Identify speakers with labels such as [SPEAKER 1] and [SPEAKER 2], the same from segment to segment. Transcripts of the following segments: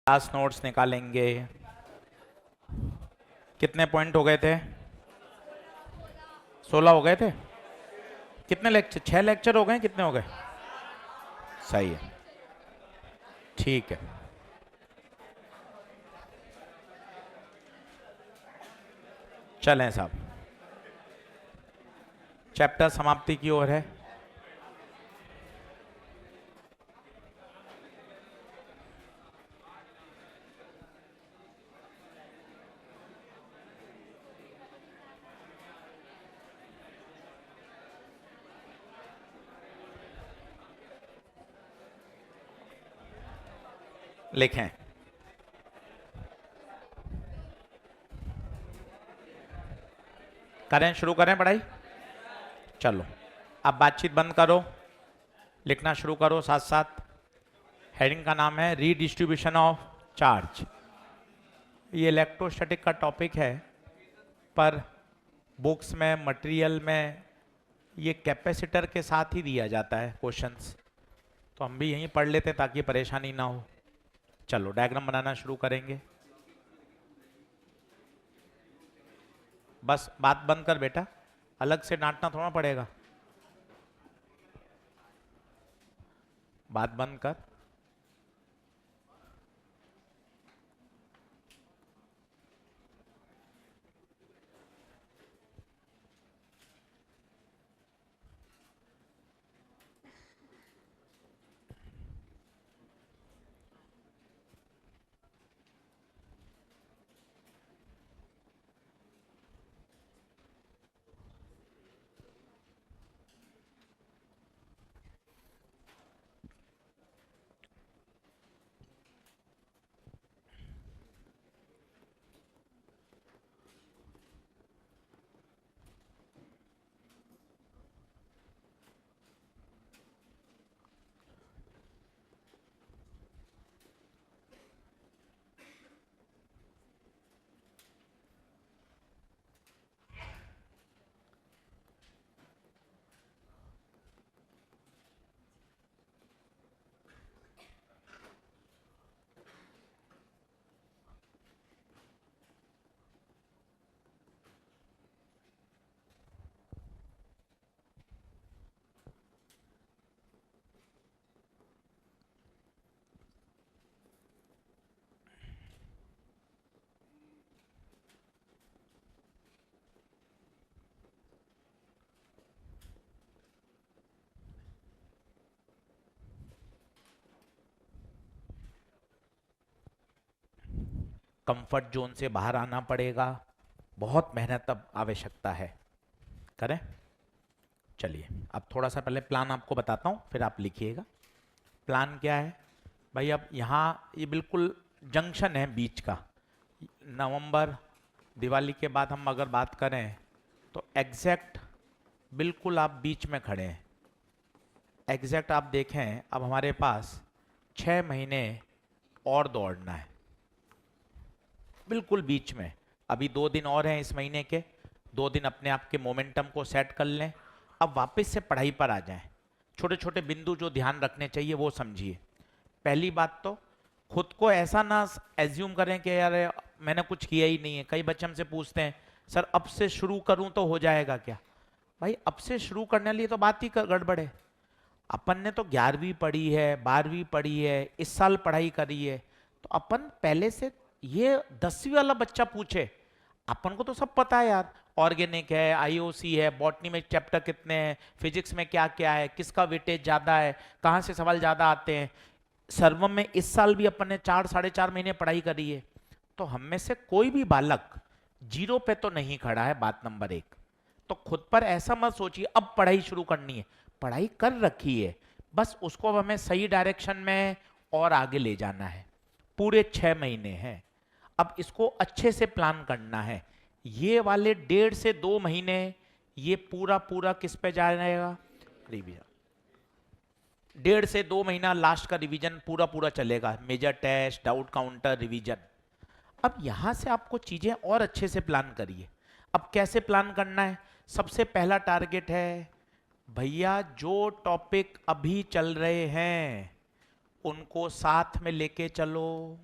[SPEAKER 1] Class notes निकालेंगे। कितने point हो गए थे? 16 हो गए थे। कितने लेक्चर? 6 लेक्चर हो गए, कितने हो गए? सही है, ठीक है। चलें साहब, चैप्टर समाप्ति की ओर है। लिखें। करें, शुरू करें पढ़ाई। चलो, अब बातचीत बंद करो, लिखना शुरू करो साथ साथ। हेडिंग का नाम है रीडिस्ट्रीब्यूशन ऑफ चार्ज। ये इलेक्ट्रोस्टैटिक का टॉपिक है, पर बुक्स में, मटेरियल में ये कैपेसिटर के साथ ही दिया जाता है क्वेश्चंस, तो हम भी यहीं पढ़ लेते हैं ताकि परेशानी ना हो। चलो डायग्राम बनाना शुरू करेंगे। बस बात बंद कर बेटा, अलग से डांटना थोड़ा पड़ेगा। बात बंद कर। कंफर्ट जोन से बाहर आना पड़ेगा, बहुत मेहनत अब आवश्यकता है। करें। चलिए, अब थोड़ा सा पहले प्लान आपको बताता हूँ, फिर आप लिखिएगा। प्लान क्या है भाई? अब यहाँ ये बिल्कुल जंक्शन है बीच का। नवंबर, दिवाली के बाद हम अगर बात करें तो एग्जैक्ट बिल्कुल आप बीच में खड़े हैं। एग्जैक्ट आप देखें, अब हमारे पास 6 महीने और दौड़ना है, बिल्कुल बीच में। अभी 2 दिन और हैं इस महीने के, 2 दिन अपने आप के मोमेंटम को सेट कर लें। अब वापस से पढ़ाई पर आ जाएं। छोटे छोटे बिंदु जो ध्यान रखने चाहिए वो समझिए। पहली बात तो खुद को ऐसा ना एज्यूम करें कि यार मैंने कुछ किया ही नहीं है। कई बच्चे हमसे पूछते हैं, सर अब से शुरू करूं तो हो जाएगा क्या? भाई अब से शुरू करने लिए तो बात ही गड़बड़ है। अपन ने तो 11वीं पढ़ी है, 12वीं पढ़ी है, इस साल पढ़ाई करी है, तो अपन पहले से, ये 10वीं वाला बच्चा पूछे, अपन को तो सब पता है यार। ऑर्गेनिक है, आईओसी है, बॉटनी में चैप्टर कितने हैं, फिजिक्स में क्या क्या है, किसका वेटेज ज्यादा है, कहाँ से सवाल ज्यादा आते हैं। सर्वम में इस साल भी अपन ने 4 साढ़े 4 महीने पढ़ाई करी है। तो हम में से कोई भी बालक जीरो पे तो नहीं खड़ा है, बात नंबर 1। तो खुद पर ऐसा मत सोचिए अब पढ़ाई शुरू करनी है। पढ़ाई कर रखी है, बस उसको अब हमें सही डायरेक्शन में और आगे ले जाना है। पूरे 6 महीने हैं, अब इसको अच्छे से प्लान करना है। ये वाले 1.5 से 2 महीने ये पूरा पूरा किस पे जाएगा? रिवीजन। 1.5 से 2 महीना लास्ट का रिवीजन पूरा पूरा चलेगा, major test, doubt counter, revision. अब यहां से आपको चीजें और अच्छे से प्लान करिए। अब कैसे प्लान करना है? सबसे पहला टारगेट है भैया, जो टॉपिक अभी चल रहे हैं उनको साथ में लेके चलो।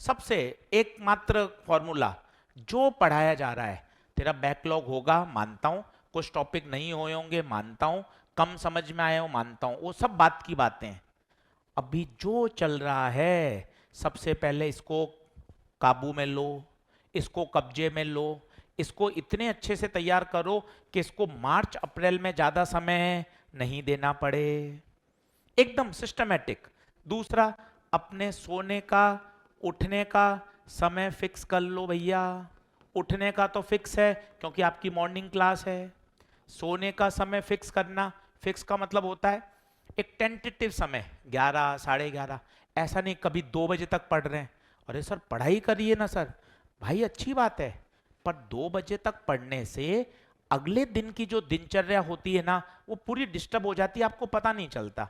[SPEAKER 1] सबसे एकमात्र फॉर्मूला, जो पढ़ाया जा रहा है, तेरा बैकलॉग होगा मानता हूं, कुछ टॉपिक नहीं हुए होंगे मानता हूं, कम समझ में आए हो मानता हूं, वो सब बात की बातें हैं। अभी जो चल रहा है सबसे पहले इसको काबू में लो, इसको कब्जे में लो, इसको इतने अच्छे से तैयार करो कि इसको मार्च अप्रैल में ज्यादा समय नहीं देना पड़े, एकदम सिस्टमेटिक। दूसरा, अपने सोने का उठने का समय फिक्स कर लो भैया। उठने का तो फिक्स है क्योंकि आपकी मॉर्निंग क्लास है। सोने का समय फिक्स करना, फिक्स का मतलब होता है एक टेंटेटिव समय, 11 11:30। ऐसा नहीं कभी 2 बजे तक पढ़ रहे हैं, अरे सर पढ़ाई करिए ना सर, भाई अच्छी बात है, पर 2 बजे तक पढ़ने से अगले दिन की जो दिनचर्या होती है ना, वो पूरी डिस्टर्ब हो जाती है, आपको पता नहीं चलता।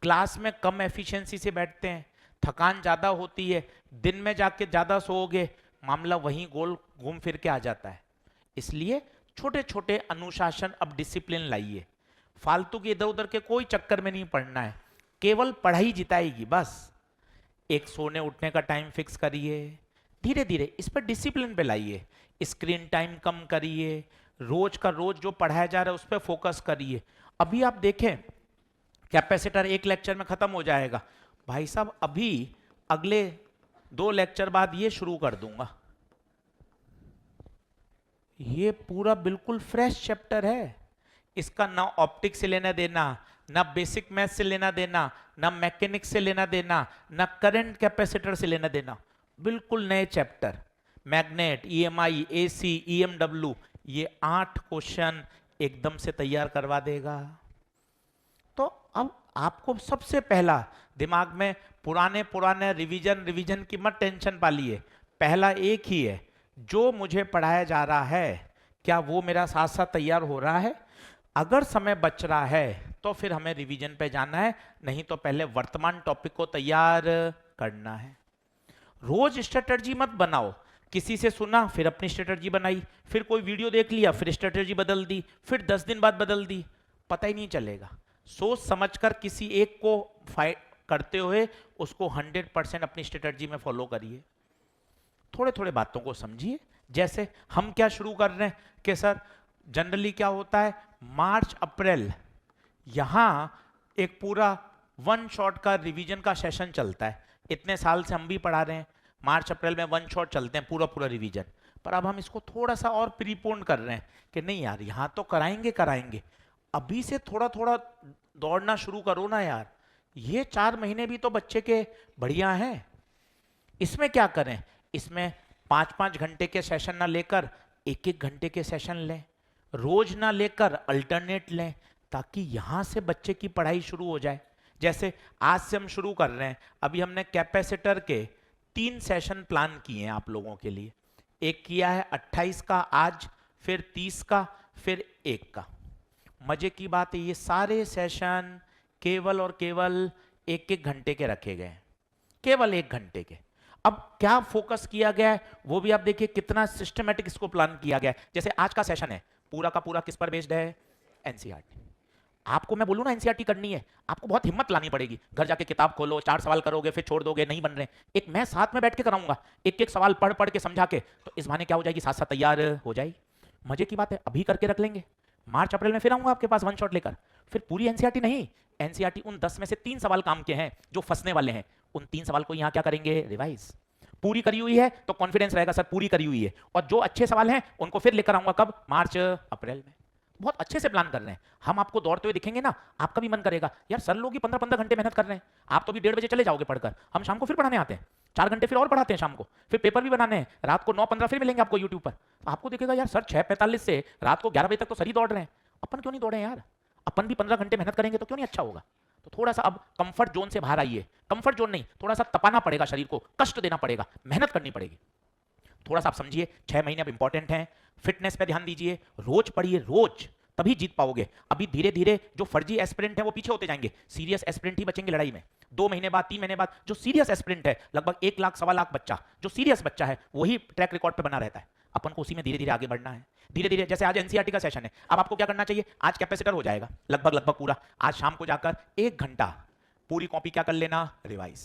[SPEAKER 1] क्लास में कम एफिशिएंसी से बैठते हैं, थकान ज्यादा होती है, दिन में जाके ज्यादा सोओगे, मामला वहीं गोल घूम फिर के आ जाता है। इसलिए छोटे छोटे अनुशासन, अब डिसिप्लिन लाइए। फालतू के इधर उधर के कोई चक्कर में नहीं पढ़ना है, केवल पढ़ाई जिताएगी बस। एक सोने उठने का टाइम फिक्स करिए, धीरे धीरे इस पर डिसिप्लिन पे लाइए। स्क्रीन टाइम कम करिए, रोज का रोज जो पढ़ाया जा रहा है उस पर फोकस करिए। अभी आप देखें कैपेसिटर एक लेक्चर में खत्म हो जाएगा, भाई साहब अभी अगले 2 लेक्चर बाद ये शुरू कर दूंगा। ये पूरा बिल्कुल फ्रेश चैप्टर है, इसका ना ऑप्टिक्स से लेना देना, ना बेसिक मैथ से लेना देना, ना मैकेनिक्स से लेना देना, ना करंट कैपेसिटर से लेना देना, बिल्कुल नए chapter. Magnet, EMI, AC, EMW, ये 8 क्वेश्चन एकदम से तैयार करवा देगा। तो अब आपको सबसे पहला दिमाग में पुराने पुराने रिवीजन की मत टेंशन पालिए। पहला एक ही है, जो मुझे पढ़ाया जा रहा है क्या वो मेरा साथ साथ तैयार हो रहा है। अगर समय बच रहा है तो फिर हमें रिवीजन पे जाना है, नहीं तो पहले वर्तमान टॉपिक को तैयार करना है। रोज स्ट्रेटजी मत बनाओ, किसी से सुना फिर अपनी स्ट्रेटजी बनाई, फिर कोई वीडियो देख लिया फिर स्ट्रेटजी बदल दी, फिर 10 दिन बाद बदल दी, पता ही नहीं चलेगा। सोच समझकर किसी एक को फाइट करते हुए उसको 100% अपनी स्ट्रेटजी में फॉलो करिए। थोड़े थोड़े बातों को समझिए। जैसे हम क्या शुरू कर रहे हैं कि सर जनरली क्या होता है, मार्च अप्रैल यहां एक पूरा 1 शॉट का रिवीजन का सेशन चलता है। इतने साल से हम भी पढ़ा रहे हैं, मार्च अप्रैल में 1 शॉट चलते हैं पूरा पूरा रिवीजन। पर अब हम इसको थोड़ा सा और प्रीपोन कर रहे हैं कि नहीं यार यहां तो कराएंगे, अभी से थोड़ा थोड़ा दौड़ना शुरू करो ना यार। ये 4 महीने भी तो बच्चे के बढ़िया हैं। इसमें क्या करें, इसमें 5-5 घंटे के सेशन ना लेकर 1-1 घंटे के सेशन लें, रोज ना लेकर अल्टरनेट लें, ताकि यहां से बच्चे की पढ़ाई शुरू हो जाए। जैसे आज से हम शुरू कर रहे हैं, अभी हमने कैपेसिटर के 3 सेशन प्लान किए हैं आप लोगों के लिए। एक किया है 28 का आज, फिर 30 का, फिर 1 का। मजे की बात है ये सारे सेशन केवल और केवल 1-1 घंटे के रखे गए हैं, केवल 1 घंटे के। अब क्या फोकस किया गया है वो भी आप देखिए, कितना सिस्टमेटिक इसको प्लान किया गया है। जैसे आज का सेशन है पूरा का पूरा किस पर बेस्ड है, एनसीईआरटी। आपको मैं बोलूं ना एनसीईआरटी करनी है, आपको बहुत हिम्मत लानी पड़ेगी। घर जाके किताब खोलो, 4 सवाल करोगे फिर छोड़ दोगे, नहीं बन रहे। एक मैं साथ में बैठ के कराऊंगा, एक एक सवाल पढ़ पढ़ के समझा के, तो इस बहाने क्या हो जाएगी, साथ साथ तैयार हो जाएगी। मजे की बात है, अभी करके रख लेंगे, मार्च अप्रैल में फिर आऊंगा आपके पास 1 शॉट लेकर। फिर पूरी एनसीईआरटी नहीं, एनसीईआरटी उन 10 में से 3 सवाल काम के हैं जो फंसने वाले हैं, उन 3 सवाल को यहां क्या करेंगे, रिवाइज। पूरी करी हुई है तो कॉन्फिडेंस रहेगा सर पूरी करी हुई है, और जो अच्छे सवाल हैं उनको फिर लेकर आऊंगा कब, मार्च अप्रैल में। बहुत अच्छे से प्लान कर रहे हैं हम। आपको दौड़ते हुए दिखेंगे ना, आपका भी मन करेगा यार सर लोग ही 15-15 घंटे मेहनत कर रहे हैं, आप तो भी 1:30 बजे चले जाओगे पढ़कर, हम शाम को फिर पढ़ाने आते हैं, 4 घंटे फिर और पढ़ाते हैं शाम को, फिर पेपर भी बनाने हैं, रात को 9:15 फिर मिलेंगे आपको यूट्यूब पर। तो आपको दिखेगा यार सर 6:45 से रात को 11 बजे तक तो सर ही दौड़ रहे हैं, अपन क्यों नहीं दौड़े यार, अपन भी 15 घंटे मेहनत करेंगे तो क्यों नहीं अच्छा होगा। तो थोड़ा सा अब कंफर्ट जोन से बाहर आइए, कंफर्ट जोन नहीं, थोड़ा सा तपाना पड़ेगा शरीर को, कष्ट देना पड़ेगा, मेहनत करनी पड़ेगी। थोड़ा सा आप समझिए, 6 महीने अब इंपॉर्टेंट हैं, फिटनेस पे ध्यान दीजिए, रोज पढ़िए, रोज तभी जीत पाओगे। अभी धीरे धीरे जो फर्जी एस्पिरेंट है वो पीछे होते जाएंगे, सीरियस एस्पिरेंट ही बचेंगे लड़ाई में। 2 महीने बाद 3 महीने बाद जो सीरियस एस्पिरेंट है, लगभग 1 लाख 1.25 लाख बच्चा जो सीरियस बच्चा है वही ट्रैक रिकॉर्ड पे बना रहता है। अपन को उसी में धीरे धीरे आगे बढ़ना है, धीरे धीरे। जैसे आज एनसीईआरटी का सेशन है, अब आपको क्या करना चाहिए, आज कैपेसिटर हो जाएगा लगभग लगभग पूरा, आज शाम को जाकर 1 घंटा पूरी कॉपी क्या कर लेना, रिवाइज।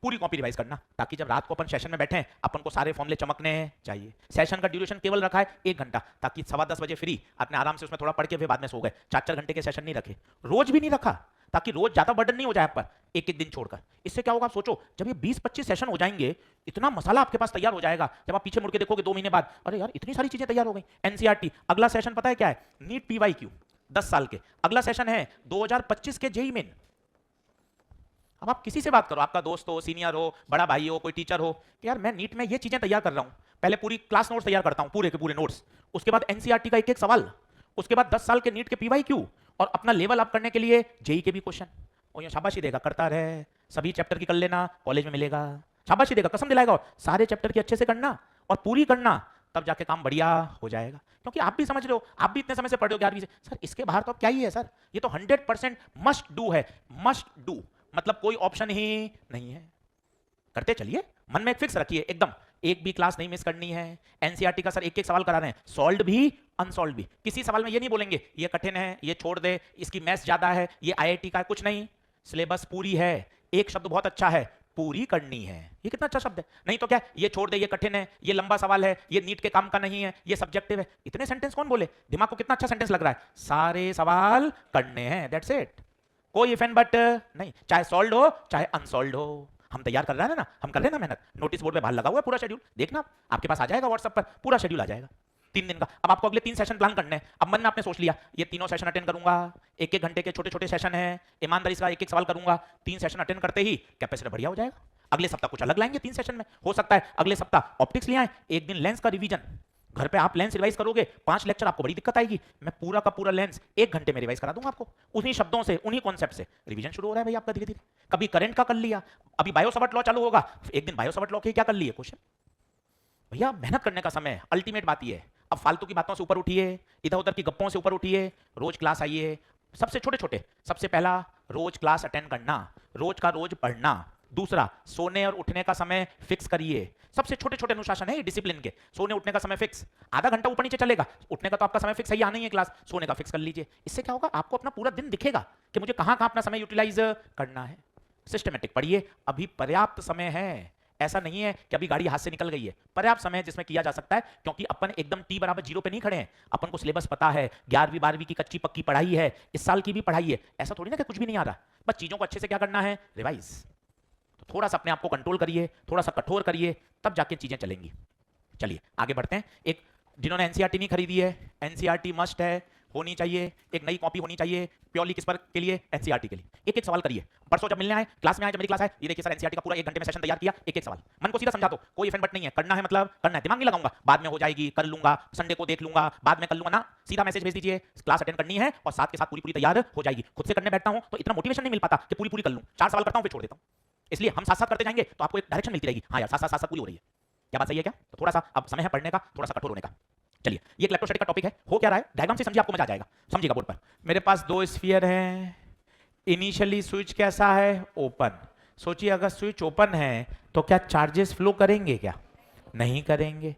[SPEAKER 1] पूरी कॉपी रिवाइज करना, ताकि जब रात को अपन सेशन में बैठे अपन को सारे फॉर्मूले चमकने चाहिए। सेशन का ड्यूरेशन केवल रखा है 1 घंटा, ताकि 10:15 बजे फ्री अपने आराम से उसमें थोड़ा पढ़ के फिर बाद में सो गए। 4-4 घंटे के सेशन नहीं रखे, रोज भी नहीं रखा, ताकि रोज ज्यादा बर्डन नहीं हो जाए आप पर, एक एक दिन छोड़कर। इससे क्या होगा आप सोचो, जब ये 20-25 सेशन हो जाएंगे, इतना मसाला आपके पास तैयार हो जाएगा, जब आप पीछे मुड़ के देखोगे 2 महीने बाद, अरे यार इतनी सारी चीजें तैयार हो गई। एनसीईआरटी अगला सेशन पता है क्या है? नीट पीवाईक्यू 10 साल के। अगला सेशन है 2025 के जेईई मेन। अब आप किसी से बात करो, आपका दोस्त हो, सीनियर हो, बड़ा भाई हो, कोई टीचर हो, कि यार मैं नीट में ये चीजें तैयार कर रहा हूं, पहले पूरी क्लास नोट्स तैयार करता हूं, पूरे के पूरे नोट्स, उसके बाद एनसीईआरटी का एक एक सवाल, उसके बाद 10 साल के नीट के पीवाईक्यू, और अपना लेवल अप करने के लिए जेईई के भी क्वेश्चन। और ये शाबाशी देगा, करता रहे, सभी चैप्टर की कर लेना, कॉलेज में मिलेगा, शाबाशी देगा, कसम दिलाएगा, और सारे चैप्टर की अच्छे से करना और पूरी करना, तब जाके काम बढ़िया हो जाएगा। क्योंकि आप भी समझ रहे हो, आप भी इतने समय से पढ़ रहे हो 11वीं से, सर इसके बाहर तो क्या ही है सर, ये तो 100% मस्ट डू है। मस्ट डू मतलब कोई ऑप्शन ही नहीं है, करते चलिए, मन में एक फिक्स रखिए एकदम, एक भी क्लास नहीं मिस करनी है। एनसीईआरटी का सर एक एक सवाल करा रहे हैं, सॉल्व भी अनसॉल्व भी, किसी सवाल में ये नहीं बोलेंगे ये कठिन है, ये छोड़ दे, इसकी मैथ्स ज्यादा है, ये आईआईटी का है, कुछ नहीं, सिलेबस पूरी है। एक शब्द बहुत अच्छा है, पूरी करनी है। ये कितना अच्छा शब्द है, नहीं तो क्या ये छोड़ दे, ये कठिन है, ये लंबा सवाल है, ये नीट के काम का नहीं है, ये सब्जेक्टिव है। इतने सेंटेंस कौन बोले? दिमाग को कितना अच्छा सेंटेंस लग रहा है, सारे सवाल करने हैं, दैट्स इट, कोई इफ एंड बट नहीं, चाहे सॉल्व हो चाहे अनसॉल्व हो। हम तैयार कर रहे हैं ना, हम कर रहे हैं ना मेहनत, नोटिस बोर्ड पे बाहर लगा हुआ है पूरा शेड्यूल, देखना आपके पास आ जाएगा व्हाट्सएप पर, पूरा शेड्यूल आ जाएगा 3 दिन का। अब आपको अगले 3 सेशन प्लान करने हैं। अब मन में आपने सोच लिया ये तीनों सेशन अटेंड करूंगा, 1-1 घंटे के छोटे छोटे सेशन है, ईमानदारी से एक एक सवाल करूंगा, 3 सेशन अटेंड करते ही कैपेसिटी बढ़िया हो जाएगा। अगले सप्ताह कुछ अलग लाएंगे 3 सेशन में, हो सकता है अगले सप्ताह ऑप्टिक्स ले आए, एक दिन लेंस का रिवीजन, घर पे आप लेंस रिवाइज करोगे, 5 लेक्चर आपको बड़ी दिक्कत आएगी, मैं पूरा का पूरा लेंस 1 घंटे में रिवाइज करा दूंगा आपको, उन्हीं शब्दों से, उन्हीं कॉन्सेप्ट से रिवीजन शुरू हो रहा है भाई आपका धीरे धीरे। कभी करंट का कर लिया, अभी बायोसवर्ट लॉ चालू होगा, एक दिन बायोसवर्ट लॉ के क्या कर लिए क्वेश्चन। भैया मेहनत करने का समय है, अल्टीमेट बात ये है। अब फालतू की बातों से ऊपर उठिए, इधर उधर की गप्पों से ऊपर उठिए, रोज क्लास आइए, सबसे छोटे छोटे, सबसे पहला रोज क्लास अटेंड करना, रोज का रोज पढ़ना। दूसरा, सोने और उठने का समय फिक्स करिए, सबसे छोटे छोटे अनुशासन है ये डिसिप्लिन के। सोने उठने का समय फिक्स, आधा घंटा ऊपर नीचे चलेगा, उठने का तो आपका समय फिक्स है, यहाँ नहीं है क्लास, सोने का फिक्स कर लीजिए। इससे क्या होगा, आपको अपना पूरा दिन दिखेगा कि मुझे कहाँ कहाँ अपना समय यूटिलाइज करना है। सिस्टमेटिक पढ़िए, अभी पर्याप्त समय है, ऐसा नहीं है कि अभी गाड़ी हाथ से निकल गई है, पर्याप्त समय है जिसमें किया जा सकता है, क्योंकि अपन एकदम टी बराबर 0 पे नहीं खड़े हैं, अपन को सिलेबस पता है, 11वीं 12वीं की कच्ची पक्की पढ़ाई है, इस साल की भी पढ़ाई है, ऐसा थोड़ी ना कि कुछ भी नहीं आ रहा, बस चीजों को अच्छे से क्या करना है, रिवाइज। तो थोड़ा सा अपने आप को कंट्रोल करिए, थोड़ा सा कठोर करिए, तब जाके चीजें चलेंगी। चलिए आगे बढ़ते हैं। एक जिन्होंने एनसीईआरटी नहीं खरीदी है, एनसीईआरटी मस्ट है, होनी चाहिए, एक नई कॉपी होनी चाहिए प्योरली किस पर के लिए, एनसीईआरटी के लिए। एक एक सवाल करिए, परसों जब मिलने आए, क्लास में आए, जब मेरी क्लास है, ये देखिए सर एनसीईआरटी का पूरा 1 घंटे में सेशन तैयार किया, एक एक सवाल, मन को सीधा समझा दो, कोई इफेंट बट नहीं है, करना है मतलब करना है, दिमाग नहीं लगाऊंगा, बाद में हो जाएगी, कर लूंगा, संडे को देख लूंगा, बाद में कर लूंगा ना, सीधा मैसेज भेज दीजिए, क्लास अटेंड करनी है और साथ के साथ पूरी पूरी तैयार हो जाएगी। खुद से करने बैठता हूं तो इतना मोटिवेशन नहीं मिल पाता कि पूरी पूरी कर लूं, 4 सवाल करता हूं फिर छोड़ देता हूं, इसलिए हम साथ साथ करते जाएंगे तो आपको एक डायरेक्शन मिलती रहेगी, हाँ यार साथ साथ पूरी हो रही है, क्या बात सही है क्या? तो थोड़ा सा अब समय है पढ़ने का, थोड़ा सा कठोर होने का। चलिए ये इलेक्ट्रोस्टैटिक का टॉपिक है, हो क्या रहा है डायग्राम से समझिए, आपको मजा आ जाएगा, समझिएगा बोर्ड पर। मेरे पास 2 स्फीयर हैं, इनिशियली स्विच कैसा है, ओपन। सोचिए अगर स्विच ओपन है तो क्या चार्जेस फ्लो करेंगे, क्या नहीं करेंगे।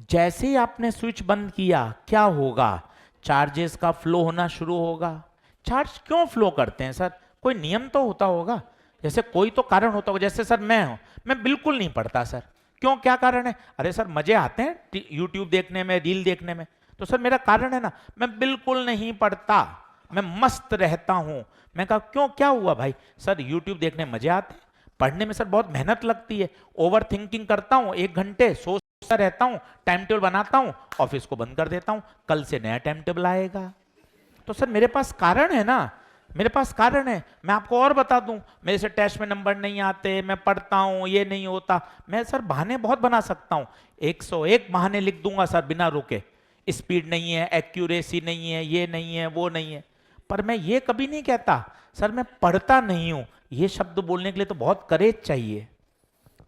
[SPEAKER 1] जैसे ही आपने स्विच बंद किया क्या होगा, चार्जेस का फ्लो होना शुरू होगा। चार्ज क्यों फ्लो करते हैं सर, कोई नियम तो होता होगा, जैसे कोई तो कारण होता होगा। जैसे सर मैं बिल्कुल नहीं पढ़ता सर, क्यों क्या कारण है? अरे सर मजे आते हैं यूट्यूब देखने में, रील देखने में, तो सर मेरा कारण है ना, मैं बिल्कुल नहीं पढ़ता, मैं मस्त रहता हूं। मैं कहा क्यों क्या हुआ भाई? सर यूट्यूब देखने मजे आते हैं, पढ़ने में सर बहुत मेहनत लगती है, ओवर थिंकिंग करता हूं, 1 घंटे सोचता रहता हूं, टाइम टेबल बनाता हूं, ऑफिस को बंद कर देता हूं, कल से नया टाइम टेबल आएगा। तो सर मेरे पास कारण है ना, मेरे पास कारण है। मैं आपको और बता दूं, मेरे से टेस्ट में नंबर नहीं आते, मैं पढ़ता हूं, ये नहीं होता, मैं सर बहाने बहुत बना सकता हूं, 101 बहाने लिख दूंगा सर बिना रुके, स्पीड नहीं है, एक्यूरेसी नहीं है, ये नहीं है, वो नहीं है, पर मैं ये कभी नहीं कहता सर मैं पढ़ता नहीं हूं। ये शब्द बोलने के लिए तो बहुत करेज चाहिए।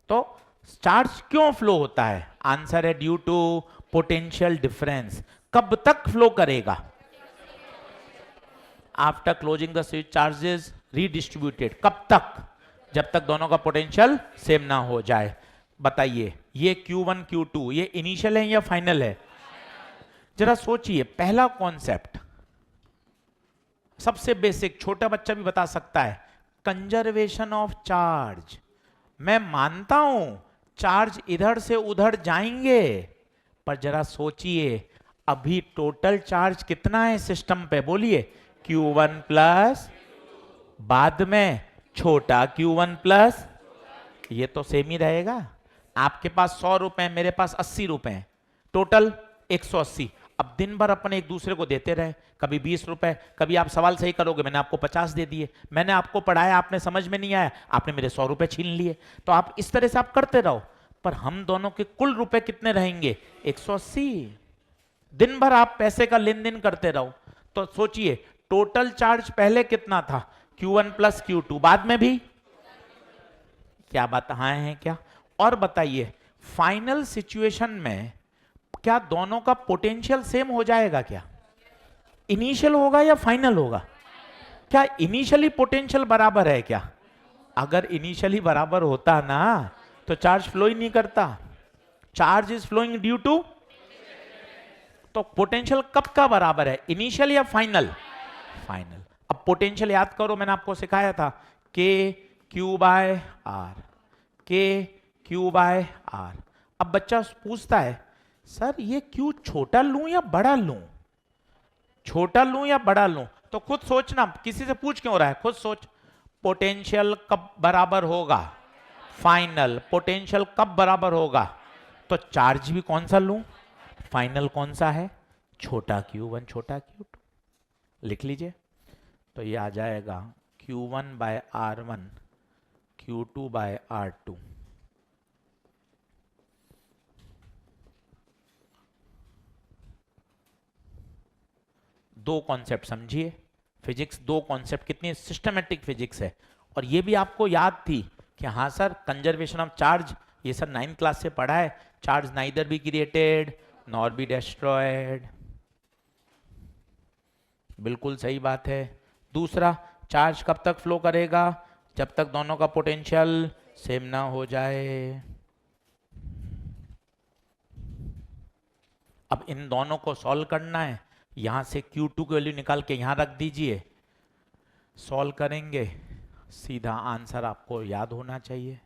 [SPEAKER 1] तो चार्ज क्यों फ्लो होता है? आंसर है ड्यू टू पोटेंशियल डिफरेंस। कब तक फ्लो करेगा? After closing the switch charges redistributed. कब तक? जब तक दोनों का पोटेंशियल सेम ना हो जाए। बताइए ये Q1 Q2 ये इनिशियल है या फाइनल है? जरा सोचिए, पहला कॉन्सेप्ट सबसे बेसिक, छोटा बच्चा भी बता सकता है, कंजर्वेशन ऑफ चार्ज। मैं मानता हूं चार्ज इधर से उधर जाएंगे, पर जरा सोचिए अभी टोटल चार्ज कितना है सिस्टम पे, बोलिए Q1 प्लस, बाद में छोटा Q1 प्लस, ये तो सेम ही रहेगा। आपके पास 100 रुपए, मेरे पास 80 रुपए हैं, टोटल 180। अब दिन भर अपन एक दूसरे को देते रहे, कभी 20 रुपए, कभी आप सवाल सही करोगे मैंने आपको 50 दे दिए, मैंने आपको पढ़ाया आपने समझ में नहीं आया आपने मेरे 100 रुपए छीन लिए। तो आप इस तरह से आप करते रहो, पर हम दोनों के कुल रुपए कितने रहेंगे, 180। दिन भर आप पैसे का लेन देन करते रहो, तो सोचिए टोटल चार्ज पहले कितना था, Q1 प्लस Q2, बाद में भी, क्या बात हाँ है क्या। और बताइए फाइनल सिचुएशन में क्या दोनों का पोटेंशियल सेम हो जाएगा, क्या इनिशियल होगा या फाइनल होगा, क्या इनिशियली पोटेंशियल बराबर है क्या। अगर इनिशियली बराबर होता ना तो चार्ज फ्लो ही नहीं करता, charge is flowing due to, तो पोटेंशियल कब का बराबर है, इनिशियल या फाइनल, फाइनल। अब पोटेंशियल याद करो, मैंने आपको सिखाया था के क्यू बाय आर, के क्यू बाय आर। अब बच्चा पूछता है सर ये क्यू छोटा लूं या बड़ा लूं, छोटा लूं या बड़ा लूं, तो खुद सोचना, किसी से पूछ क्यों रहा है, खुद सोच। पोटेंशियल कब बराबर होगा, फाइनल। पोटेंशियल कब बराबर होगा, तो चार्ज भी कौन सा लूं, फाइनल कौन सा है, छोटा Q1 छोटा Q2, लिख लीजिए। तो ये आ जाएगा Q1 bye R1 Q2 bye R2। दो कॉन्सेप्ट समझिए, फिजिक्स दो कॉन्सेप्ट, कितनी सिस्टमेटिक फिजिक्स है। और ये भी आपको याद थी कि हाँ सर कंजर्वेशन ऑफ चार्ज, ये सर 9th क्लास से पढ़ा है, charge neither be created nor be destroyed, बिल्कुल सही बात है। दूसरा, चार्ज कब तक फ्लो करेगा, जब तक दोनों का पोटेंशियल सेम ना हो जाए। अब इन दोनों को सॉल्व करना है, यहां से Q2 की वैल्यू निकाल के यहां रख दीजिए, सॉल्व करेंगे, सीधा आंसर आपको याद होना चाहिए।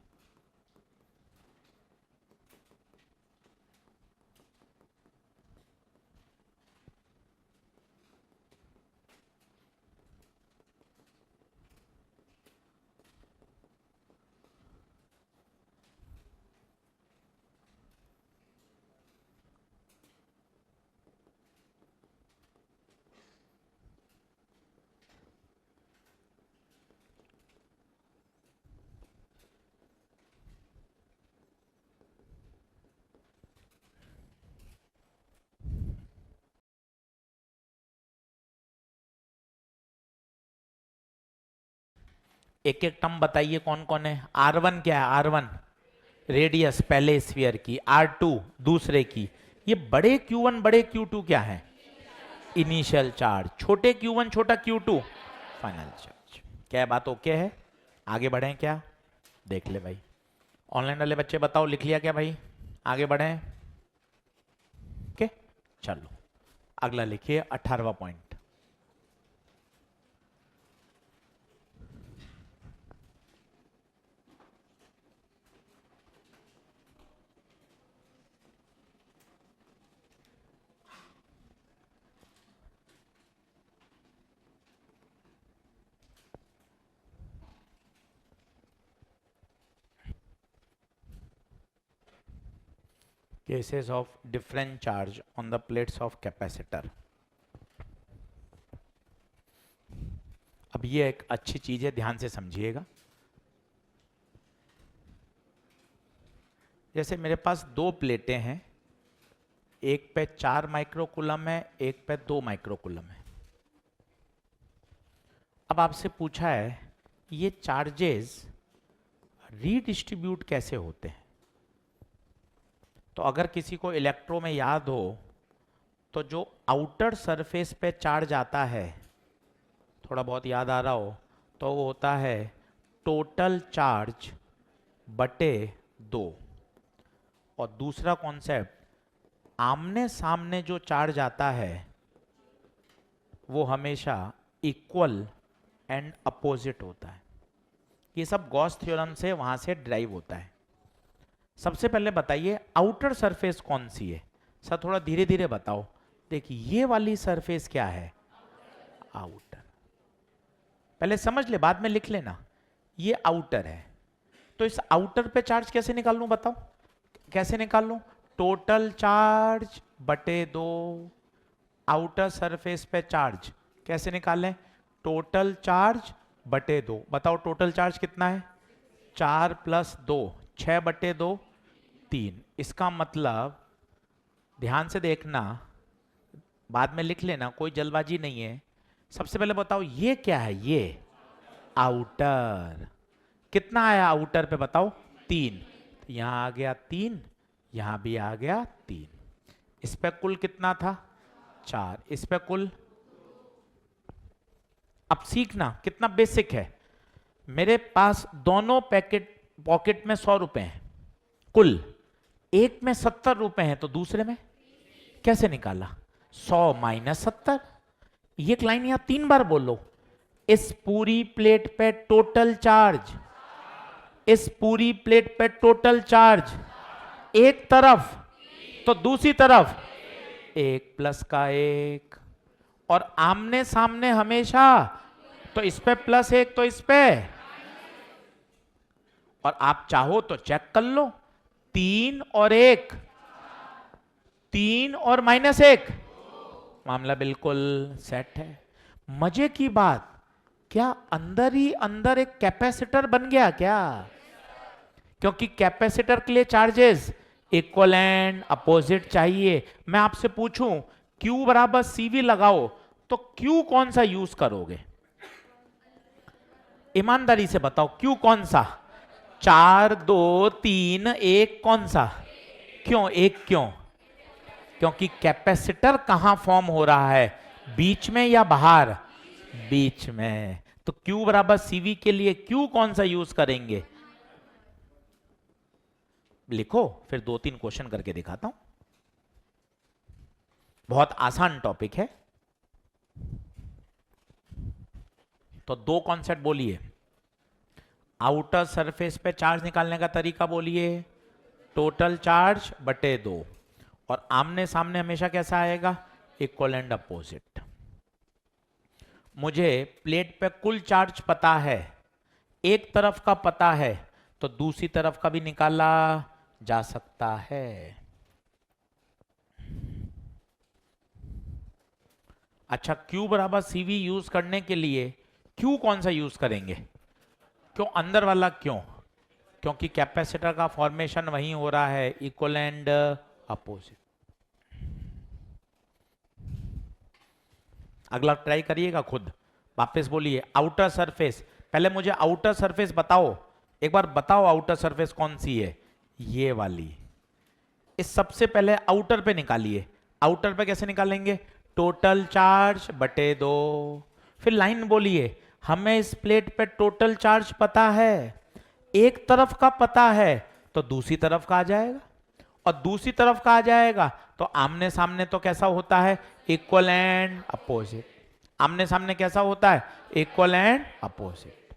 [SPEAKER 1] एक एक टर्म बताइए कौन कौन है। R1 क्या है, R1 रेडियस पहले स्फीयर की, R2 दूसरे की। ये बड़े Q1 बड़े Q2 क्या है, इनिशियल चार्ज, छोटे Q1 छोटा Q2 फाइनल चार्ज। क्या बात ओके है, आगे बढ़े क्या, देख ले भाई। ऑनलाइन वाले बच्चे बताओ लिख लिया क्या भाई, आगे बढ़े, ओके चलो अगला लिखिए 18वां point. Cases of different charge on the plates of capacitor. अब ये एक अच्छी चीज है, ध्यान से समझिएगा। जैसे मेरे पास दो प्लेटें हैं, एक पे 4 माइक्रोकूलम है, एक पे 2 माइक्रोकूलम है। अब आपसे पूछा है ये चार्जेस रीडिस्ट्रीब्यूट कैसे होते हैं। तो अगर किसी को इलेक्ट्रो में याद हो तो जो आउटर सरफेस पे चार्ज आता है, थोड़ा बहुत याद आ रहा हो, तो वो होता है टोटल चार्ज बटे 2। और दूसरा कॉन्सेप्ट, आमने सामने जो चार्ज आता है वो हमेशा इक्वल एंड अपोजिट होता है। ये सब गॉस थ्योरम से वहां से ड्राइव होता है। सबसे पहले बताइए आउटर सरफेस कौन सी है? सर थोड़ा धीरे धीरे बताओ। देखिए ये वाली सरफेस क्या है? आउटर। पहले समझ ले, बाद में लिख लेना। ये आउटर है, तो इस आउटर पे चार्ज कैसे निकाल लूं बताओ? कैसे निकाल लूं? टोटल चार्ज बटे 2। आउटर सरफेस पे चार्ज कैसे निकालें? टोटल चार्ज बटे 2। बताओ टोटल चार्ज कितना है? 4 + 2, 6 बटे 2, 3। इसका मतलब ध्यान से देखना, बाद में लिख लेना, कोई जल्दबाजी नहीं है। सबसे पहले बताओ ये क्या है? ये आउटर। कितना आया आउटर पे बताओ? 3। यहां आ गया 3, यहां भी आ गया 3। इस पे कुल कितना था? 4। इस पे कुल। अब सीखना कितना बेसिक है। मेरे पास दोनों पॉकेट में 100 रुपए हैं कुल। एक में 70 रुपए हैं तो दूसरे में कैसे निकाला? 100 - 70। ये लाइन यहां 3 बार बोलो। इस पूरी प्लेट पे टोटल चार्ज, इस पूरी प्लेट पे टोटल चार्ज, एक तरफ तो दूसरी तरफ 1 + का 1, और आमने सामने हमेशा, तो इस पे +1 तो इस पे। और आप चाहो तो चेक कर लो, 3 और 1, 3 और -1, मामला बिल्कुल सेट है। मजे की बात, क्या अंदर ही अंदर एक कैपेसिटर बन गया क्या? क्योंकि कैपेसिटर के लिए चार्जेस इक्वल एंड अपोजिट चाहिए। मैं आपसे पूछूं Q = CV लगाओ, तो Q कौन सा यूज करोगे? ईमानदारी से बताओ Q कौन सा? 4 2 3 1 कौन सा? क्यों 1 क्यों? क्योंकि कैपेसिटर कहां फॉर्म हो रहा है? बीच में या बाहर? बीच में। तो Q = CV के लिए Q कौन सा यूज करेंगे? लिखो, फिर 2-3 क्वेश्चन करके दिखाता हूं। बहुत आसान टॉपिक है। तो 2 कॉन्सेप्ट बोलिए। आउटर सरफेस पे चार्ज निकालने का तरीका बोलिए, टोटल चार्ज बटे 2। और आमने सामने हमेशा कैसा आएगा? Equal and opposite. मुझे प्लेट पे कुल चार्ज पता है, एक तरफ का पता है, तो दूसरी तरफ का भी निकाला जा सकता है। अच्छा, Q = CV यूज करने के लिए Q कौन सा यूज करेंगे? क्यों अंदर वाला? क्यों? क्योंकि कैपेसिटर का फॉर्मेशन वहीं हो रहा है, इक्वल एंड अपोजिट। अगला ट्राई करिएगा खुद। वापस बोलिए आउटर सरफेस। पहले मुझे आउटर सरफेस बताओ, एक बार बताओ आउटर सरफेस कौन सी है? ये वाली। इस सबसे पहले आउटर पे निकालिए। आउटर पे कैसे निकालेंगे? टोटल चार्ज बटे 2। फिर लाइन बोलिए, हमें इस प्लेट पे टोटल चार्ज पता है, एक तरफ का पता है, तो दूसरी तरफ का आ जाएगा, और दूसरी तरफ का आ जाएगा तो आमने सामने तो कैसा होता है? Equal and opposite. आमने सामने कैसा होता है? Equal and opposite.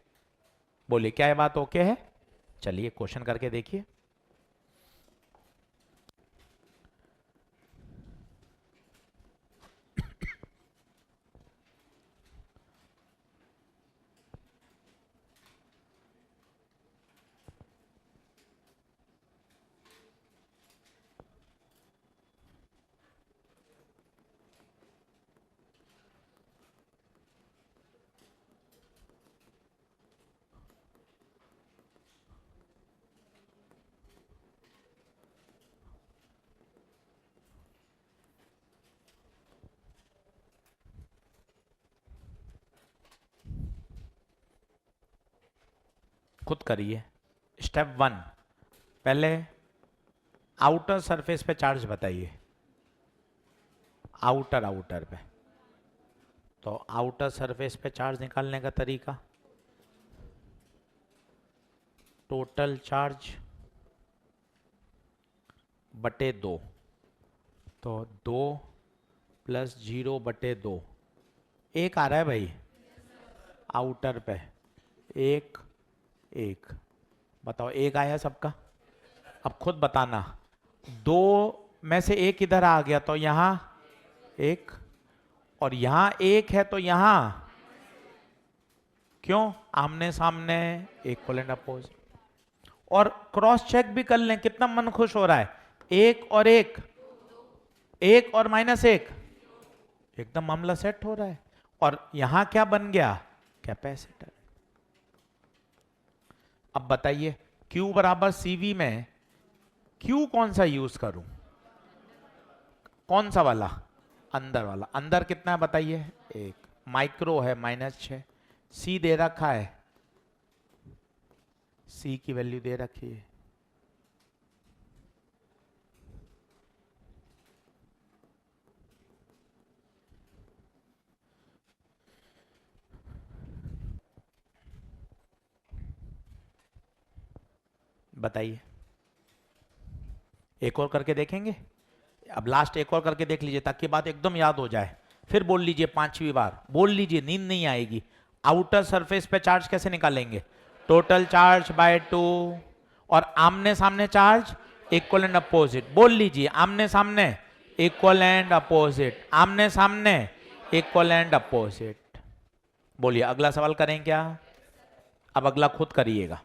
[SPEAKER 1] बोलिए क्या ये बात ओके है? चलिए क्वेश्चन करके देखिए। खुद करिए। स्टेप 1, पहले आउटर सरफेस पे चार्ज बताइए। आउटर पे, तो आउटर सरफेस पे चार्ज निकालने का तरीका, टोटल चार्ज बटे 2, तो 2 + 0 बटे 2। एक आ रहा है भाई आउटर पे, 1 एक। बताओ एक आया सबका? अब खुद बताना, दो में से एक इधर आ गया तो यहां एक, और यहां एक है तो यहां क्यों? आमने सामने, इक्वल एंड अपोजिट। और क्रॉस चेक भी कर लें, कितना मन खुश हो रहा है, एक और एक, एक और माइनस एक, एकदम मामला सेट हो रहा है। और यहां क्या बन गया? कैपेसिटर। अब बताइए Q बराबर CV में Q कौन सा यूज करूं? कौन सा वाला? अंदर वाला। अंदर कितना है बताइए? एक। माइक्रो है -6। C दे रखा है, C की वैल्यू दे रखी है। बताइए, एक और करके देखेंगे? अब लास्ट एक और करके देख लीजिए ताकि बात एकदम याद हो जाए। फिर बोल लीजिए 5वीं बार, बोल लीजिए, नींद नहीं आएगी। आउटर सरफेस पे चार्ज कैसे निकालेंगे? टोटल चार्ज बाय 2, और आमने सामने चार्ज इक्वल एंड अपोजिट। बोल लीजिए, आमने सामने इक्वल एंड अपोजिट, आमने सामने इक्वल एंड अपोजिट। बोलिए अगला सवाल करें क्या? अब अगला खुद करिएगा।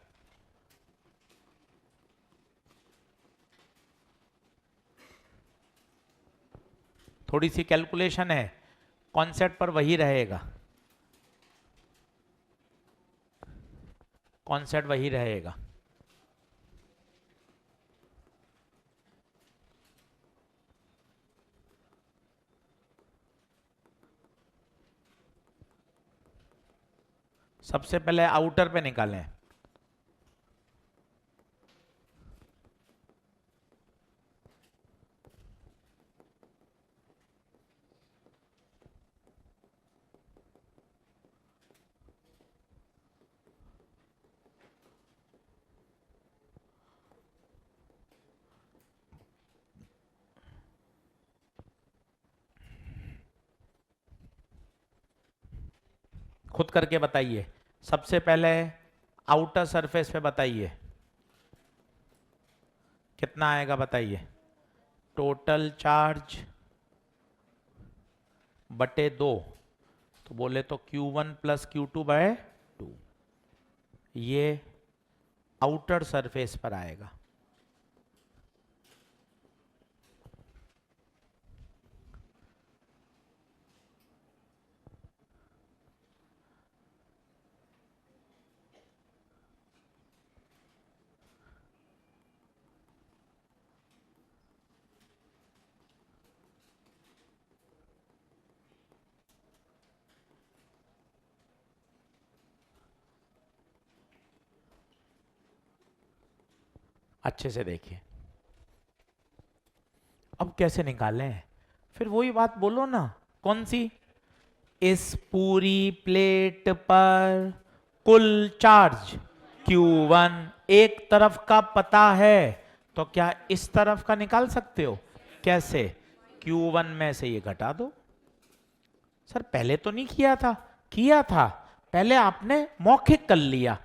[SPEAKER 1] थोड़ी सी कैलकुलेशन है, कॉन्सेप्ट पर वही रहेगा, कॉन्सेप्ट वही रहेगा। सबसे पहले आउटर पे निकालें। खुद करके बताइए। सबसे पहले आउटर सरफेस पे बताइए कितना आएगा, बताइए। टोटल चार्ज बटे 2, तो बोले तो Q1 प्लस Q2 बाय 2, ये आउटर सरफेस पर आएगा। अच्छे से देखिए, अब कैसे निकालें? फिर वही बात बोलो ना, कौन सी? इस पूरी प्लेट पर कुल चार्ज Q1 एक तरफ का पता है, तो क्या इस तरफ का निकाल सकते हो? कैसे? Q1 में से ये घटा दो। सर पहले तो नहीं किया था? किया था, पहले आपने मौखिक कर लिया।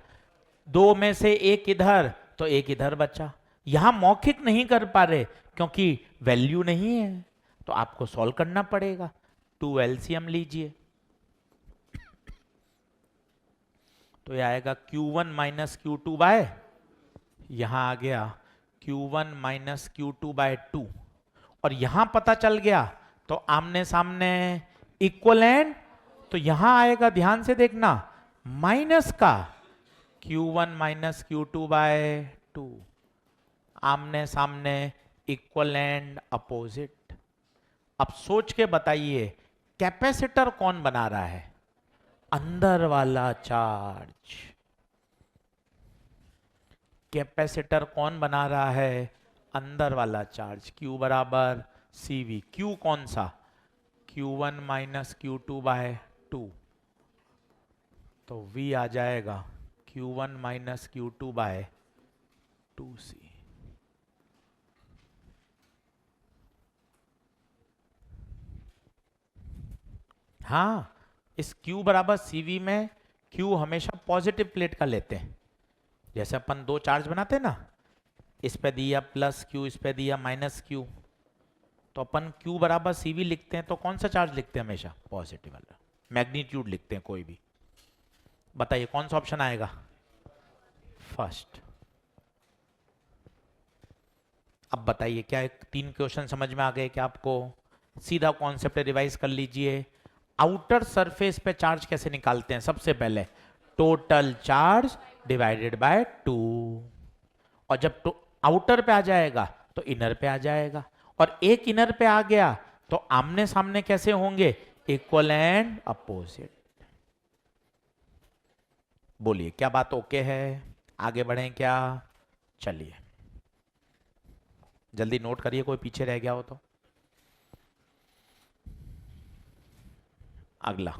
[SPEAKER 1] 2 में से एक इधर तो एक इधर बचा। यहां मौखिक नहीं कर पा रहे क्योंकि वैल्यू नहीं है, तो आपको सॉल्व करना पड़ेगा। 2 LCM लीजिए, तो ये आएगा Q1 माइनस Q2 बाय, यहां आ गया Q1 माइनस Q2 बाय 2, और यहां पता चल गया तो आमने सामने इक्वलेंट, तो यहां आएगा, ध्यान से देखना, माइनस का Q1 माइनस Q2 बाय 2, आमने सामने इक्वल एंड अपोजिट। अब सोच के बताइए कैपेसिटर कौन बना रहा है? अंदर वाला चार्ज। कैपेसिटर कौन बना रहा है? अंदर वाला चार्ज। Q बराबर CV। Q कौन सा? Q1 माइनस Q2 बाय 2, तो V आ जाएगा Q1 minus Q2 bye 2C। हाँ, इस Q बराबर CV में Q हमेशा पॉजिटिव प्लेट का लेते हैं, जैसे अपन दो चार्ज बनाते हैं ना, इस पे दिया प्लस क्यू, इस पे दिया माइनस क्यू, तो अपन क्यू बराबर सी वी लिखते हैं, तो कौन सा चार्ज लिखते हैं हमेशा? पॉजिटिव वाला। मैग्नीट्यूड लिखते हैं कोई भी। बताइए कौन सा ऑप्शन आएगा? फर्स्ट। अब बताइए क्या एक 3 क्वेश्चन समझ में आ गए क्या आपको? सीधा कॉन्सेप्ट रिवाइज कर लीजिए। आउटर सरफेस पे चार्ज कैसे निकालते हैं? सबसे पहले टोटल चार्ज डिवाइडेड बाय 2, और जब आउटर पे आ जाएगा तो इनर पे आ जाएगा, और एक इनर पे आ गया तो आमने सामने कैसे होंगे? Equal and opposite. बोलिए क्या बात ओके है? आगे बढ़ें क्या? चलिए जल्दी नोट करिए, कोई पीछे रह गया हो तो। अगला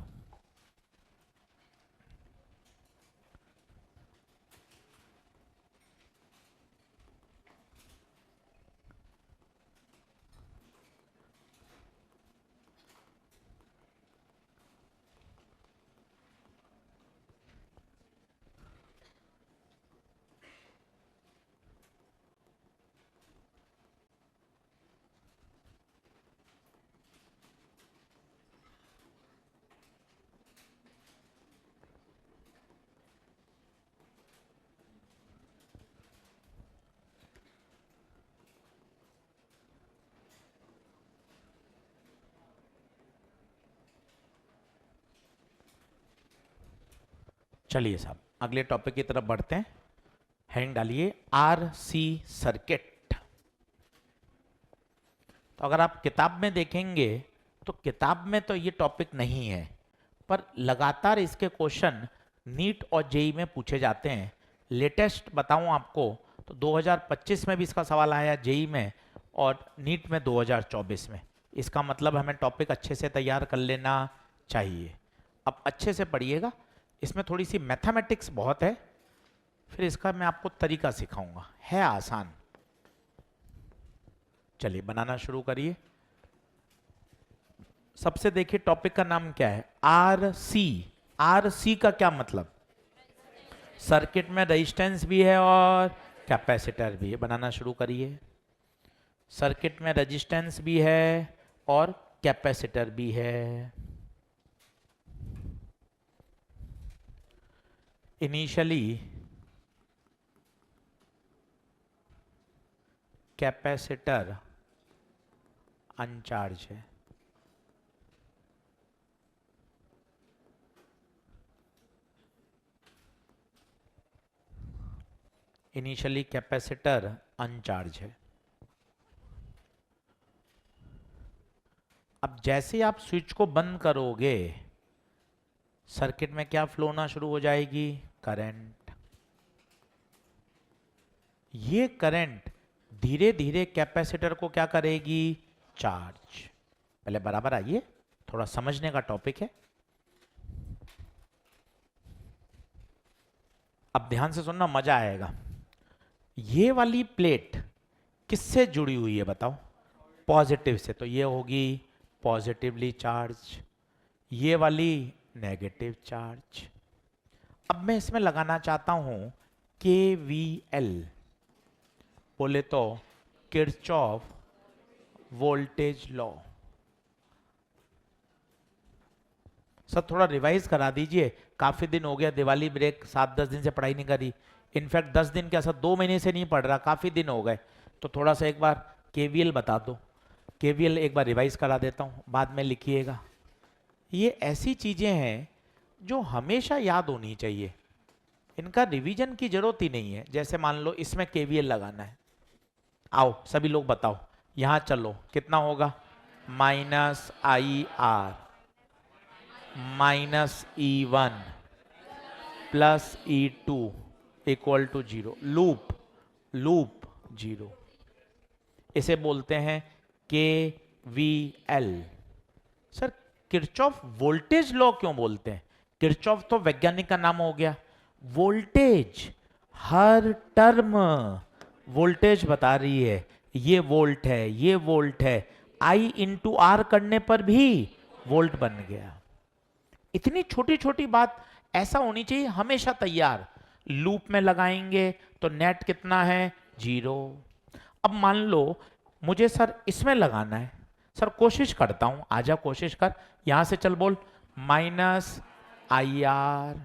[SPEAKER 1] चलिए साहब अगले टॉपिक की तरफ बढ़ते हैं। हेडिंग डालिए आरसी सर्किट। तो अगर आप किताब में देखेंगे तो किताब में तो ये टॉपिक नहीं है, पर लगातार इसके क्वेश्चन नीट और जेई में पूछे जाते हैं। लेटेस्ट बताऊं आपको तो 2025 में भी इसका सवाल आया जेई में, और नीट में 2024 में। इसका मतलब हमें टॉपिक अच्छे से तैयार कर लेना चाहिए। अब अच्छे से पढ़िएगा, इसमें थोड़ी सी मैथमेटिक्स बहुत है, फिर इसका मैं आपको तरीका सिखाऊंगा, है आसान। चलिए बनाना शुरू करिए। सबसे देखिए टॉपिक का नाम क्या है? आरसी। आरसी का क्या मतलब? सर्किट में रेजिस्टेंस भी है और कैपेसिटर भी है। बनाना शुरू करिए। सर्किट में रेजिस्टेंस भी है और कैपेसिटर भी है। इनिशियली कैपेसिटर अनचार्ज है। इनिशियली कैपेसिटर अनचार्ज है। अब जैसे आप स्विच को बंद करोगे, सर्किट में क्या फ्लो होना शुरू हो जाएगी? करंट। ये करंट धीरे धीरे कैपेसिटर को क्या करेगी? चार्ज। पहले बराबर आइए, थोड़ा समझने का टॉपिक है। अब ध्यान से सुनना, मजा आएगा। ये वाली प्लेट किससे जुड़ी हुई है बताओ? पॉजिटिव से, तो ये होगी पॉजिटिवली चार्ज, ये वाली नेगेटिव चार्ज। अब मैं इसमें लगाना चाहता हूं KVL, बोले तो किरचॉफ वोल्टेज लॉ। सर थोड़ा रिवाइज करा दीजिए, काफी दिन हो गया, दिवाली ब्रेक 7-10 दिन से पढ़ाई नहीं करी। इनफैक्ट 10 दिन क्या सर 2 महीने से नहीं पढ़ रहा, काफी दिन हो गए। तो थोड़ा सा एक बार KVL बता दो। KVL एक बार रिवाइज करा देता हूं, बाद में लिखिएगा। ये ऐसी चीजें हैं जो हमेशा याद होनी चाहिए, इनका रिवीजन की जरूरत ही नहीं है। जैसे मान लो इसमें KVL लगाना है, आओ सभी लोग बताओ, यहां चलो कितना होगा? -IR -E1 plus E2 equal to 0। Loop, loop 0, इसे बोलते हैं KVL। Sir Kirchhoff voltage law क्यों बोलते हैं? किरचॉफ तो वैज्ञानिक का नाम हो गया, वोल्टेज हर टर्म वोल्टेज बता रही है। ये वोल्ट है, ये वोल्ट है, I इंटू R करने पर भी वोल्ट बन गया। इतनी छोटी छोटी बात ऐसा होनी चाहिए हमेशा तैयार। लूप में लगाएंगे तो नेट कितना है 0। अब मान लो मुझे सर इसमें लगाना है, सर कोशिश करता हूं, आजा कोशिश कर, यहां से चल बोल -IR।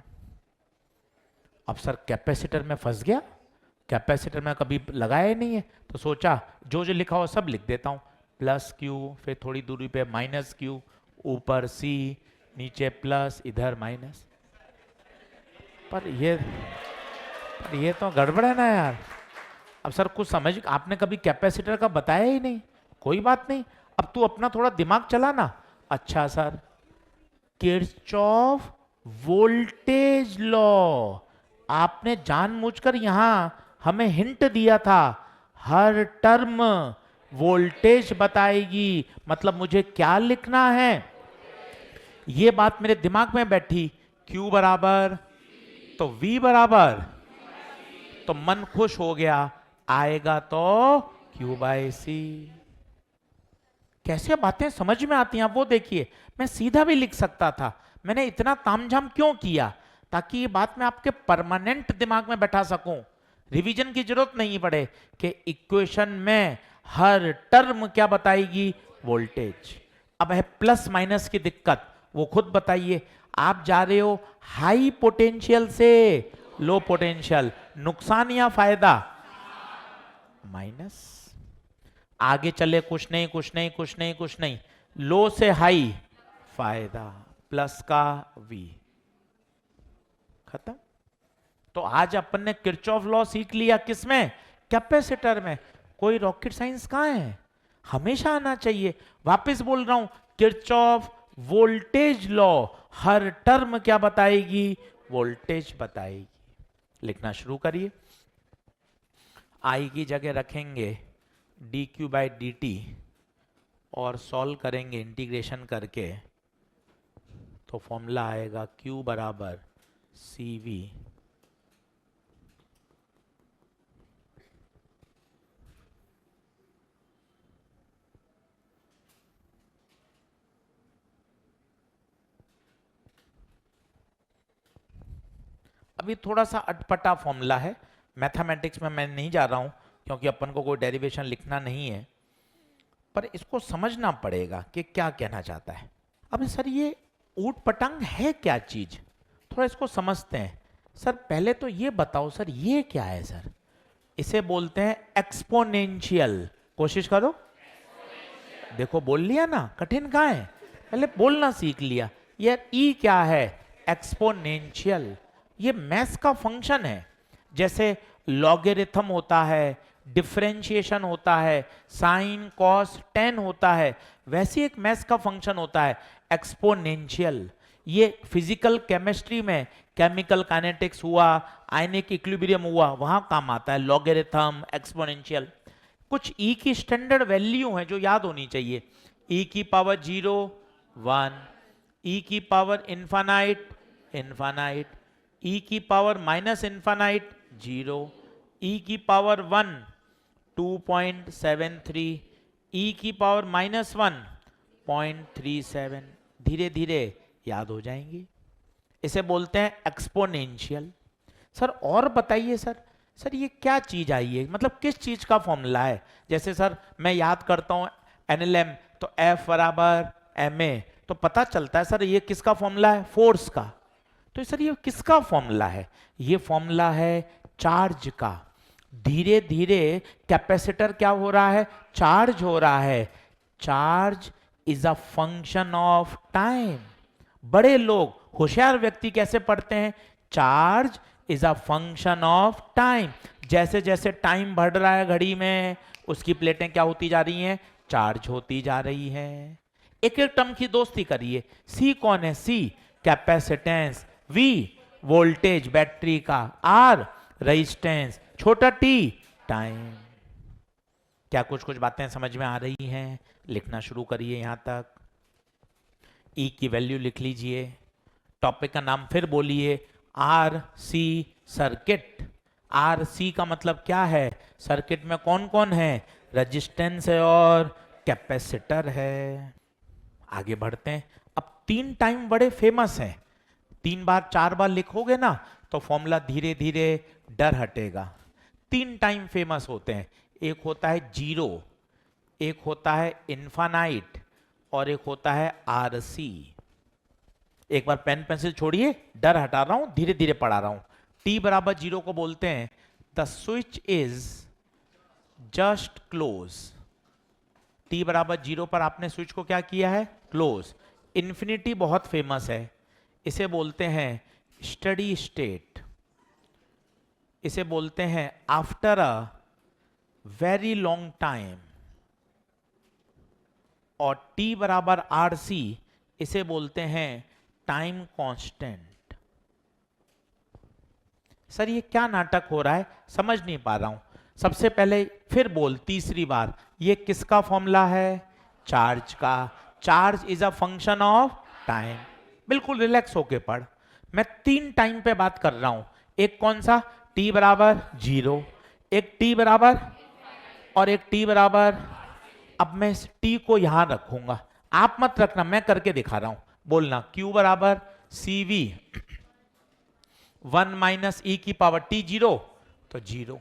[SPEAKER 1] अब सर कैपेसिटर में फंस गया, कैपेसिटर में कभी लगाया ही नहीं है, तो सोचा जो जो लिखा हो सब लिख देता हूं, +Q, फिर थोड़ी दूरी पे -Q, ऊपर C, नीचे प्लस, इधर माइनस। पर ये तो गड़बड़ है ना यार। अब सर कुछ समझ, आपने कभी कैपेसिटर का बताया ही नहीं, कोई बात नहीं, अब तू अपना थोड़ा दिमाग चला ना। अच्छा सर, किरचॉफ वोल्टेज लॉ, आपने जानबूझकर यहां हमें हिंट दिया था, हर टर्म वोल्टेज बताएगी, मतलब मुझे क्या लिखना है, ये बात मेरे दिमाग में बैठी। Q बराबर तो V बराबर, तो मन खुश हो गया, आएगा तो Q/C। कैसे बातें समझ में आती हैं आप वो देखिए। मैं सीधा भी लिख सकता था, मैंने इतना तामझाम क्यों किया, ताकि ये बात मैं आपके परमानेंट दिमाग में बैठा सकूं, रिवीजन की जरूरत नहीं पड़े कि इक्वेशन में हर टर्म क्या बताएगी, वोल्टेज। अब है प्लस माइनस की दिक्कत, वो खुद बताइए। आप जा रहे हो हाई पोटेंशियल से लो पोटेंशियल, नुकसान या फायदा, माइनस। आगे चले कुछ नहीं कुछ नहीं कुछ नहीं कुछ नहीं, लो से हाई फायदा, प्लस का V, खत्म। तो आज अपन ने किरचॉफ लॉ सीख लिया, किसमें, कैपेसिटर में। कोई रॉकेट साइंस कहां है, हमेशा आना चाहिए। वापस बोल रहा हूं, किरचॉफ वोल्टेज लॉ, हर टर्म क्या बताएगी, वोल्टेज बताएगी। लिखना शुरू करिए। I की जगह रखेंगे dQ/dt और सॉल्व करेंगे इंटीग्रेशन करके, तो फॉर्मूला आएगा Q बराबर CV अभी थोड़ा सा अटपटा फॉर्मूला है, मैथमेटिक्स में मैं नहीं जा रहा हूं क्योंकि अपन को कोई डेरिवेशन लिखना नहीं है, पर इसको समझना पड़ेगा कि क्या कहना चाहता है। अब सर ये ऊट पटांग है क्या चीज, थोड़ा इसको समझते हैं। सर पहले तो ये बताओ सर ये क्या है सर, इसे बोलते हैं एक्सपोनेंशियल। कोशिश करो, देखो बोल लिया ना, कठिन कहाँ है, पहले बोलना सीख लिया। यार ई क्या है, एक्सपोनेंशियल, ये मैथ्स का फंक्शन है। जैसे लॉगरिथम होता है, डिफरेंशिएशन होता है, साइन कॉस टेन होता है, वैसे एक मैथ्स का फंक्शन होता है एक्सपोनेंशियल। ये फिजिकल केमिस्ट्री में केमिकल काइनेटिक्स हुआ, आयनिक इक्विलिब्रियम हुआ, वहां काम आता है लॉगरिथम, एक्सपोनेंशियल। कुछ ई की स्टैंडर्ड वैल्यू है जो याद होनी चाहिए, ई की पावर 0 1, ई की पावर इनफाइनाइट इनफाइनाइट, ई की पावर माइनस इनफाइनाइट 0, ई की पावर 1 2.73, ई की पावर -1 0.37। धीरे धीरे याद हो जाएंगी, इसे बोलते हैं एक्सपोनेंशियल। सर और बताइए सर, सर ये क्या चीज आई है, मतलब किस चीज का फॉर्मूला है। जैसे सर मैं याद करता हूं NLM, तो F बराबर ma, तो पता चलता है सर ये किसका फॉर्मूला है, फोर्स का। तो सर ये किसका फॉर्मूला है, ये फॉर्मूला है चार्ज का। धीरे धीरे कैपेसिटर क्या हो रहा है, चार्ज हो रहा है। Charge is a function of time. बड़े लोग, होशियार व्यक्ति कैसे पढ़ते हैं, charge is a function of time. जैसे जैसे टाइम बढ़ रहा है घड़ी में, उसकी प्लेटें क्या होती जा रही हैं, चार्ज होती जा रही हैं। एक एक टर्म की दोस्ती करिए। सी कौन है, सी कैपेसिटेंस, वी वोल्टेज बैटरी का, आर रेजिस्टेंस, छोटा टी टाइम। क्या कुछ कुछ बातें समझ में आ रही हैं, लिखना शुरू करिए यहां तक। ई की वैल्यू लिख लीजिए, टॉपिक का नाम फिर बोलिए, R C circuit. R C का मतलब क्या है, सर्किट में कौन कौन है, रेजिस्टेंस है और कैपेसिटर है। आगे बढ़ते हैं। अब 3 टाइम बड़े फेमस हैं, 3 बार 4 बार लिखोगे ना तो फॉर्मूला धीरे धीरे डर हटेगा। 3 टाइम फेमस होते हैं, एक होता है जीरो, एक होता है इन्फानाइट और एक होता है आरसी। एक बार पेन पेंसिल छोड़िए, डर हटा रहा हूं, धीरे धीरे पढ़ा रहा हूं। टी बराबर जीरो को बोलते हैं the switch is just close. T बराबर जीरो पर आपने स्विच को क्या किया है, क्लोज। इन्फिनिटी बहुत फेमस है, इसे बोलते हैं स्टडी स्टेट, इसे बोलते हैं after a very long time. और टी बराबर आर सी, इसे बोलते हैं टाइम कांस्टेंट। सर ये क्या नाटक हो रहा है, समझ नहीं पा रहा हूं। सबसे पहले फिर बोल, तीसरी बार, ये किसका फॉर्मूला है, चार्ज का। Charge is a function of time. बिल्कुल रिलैक्स होके पढ़। मैं 3 टाइम पे बात कर रहा हूं, एक कौन सा, टी बराबर जीरो, एक टी बराबर और एक टी बराबर। अब मैं इस टी को यहां रखूंगा, आप मत रखना, मैं करके दिखा रहा हूं। बोलना Q बराबर सी वी 1 माइनस ई की पावर टी जीरो तो जीरो,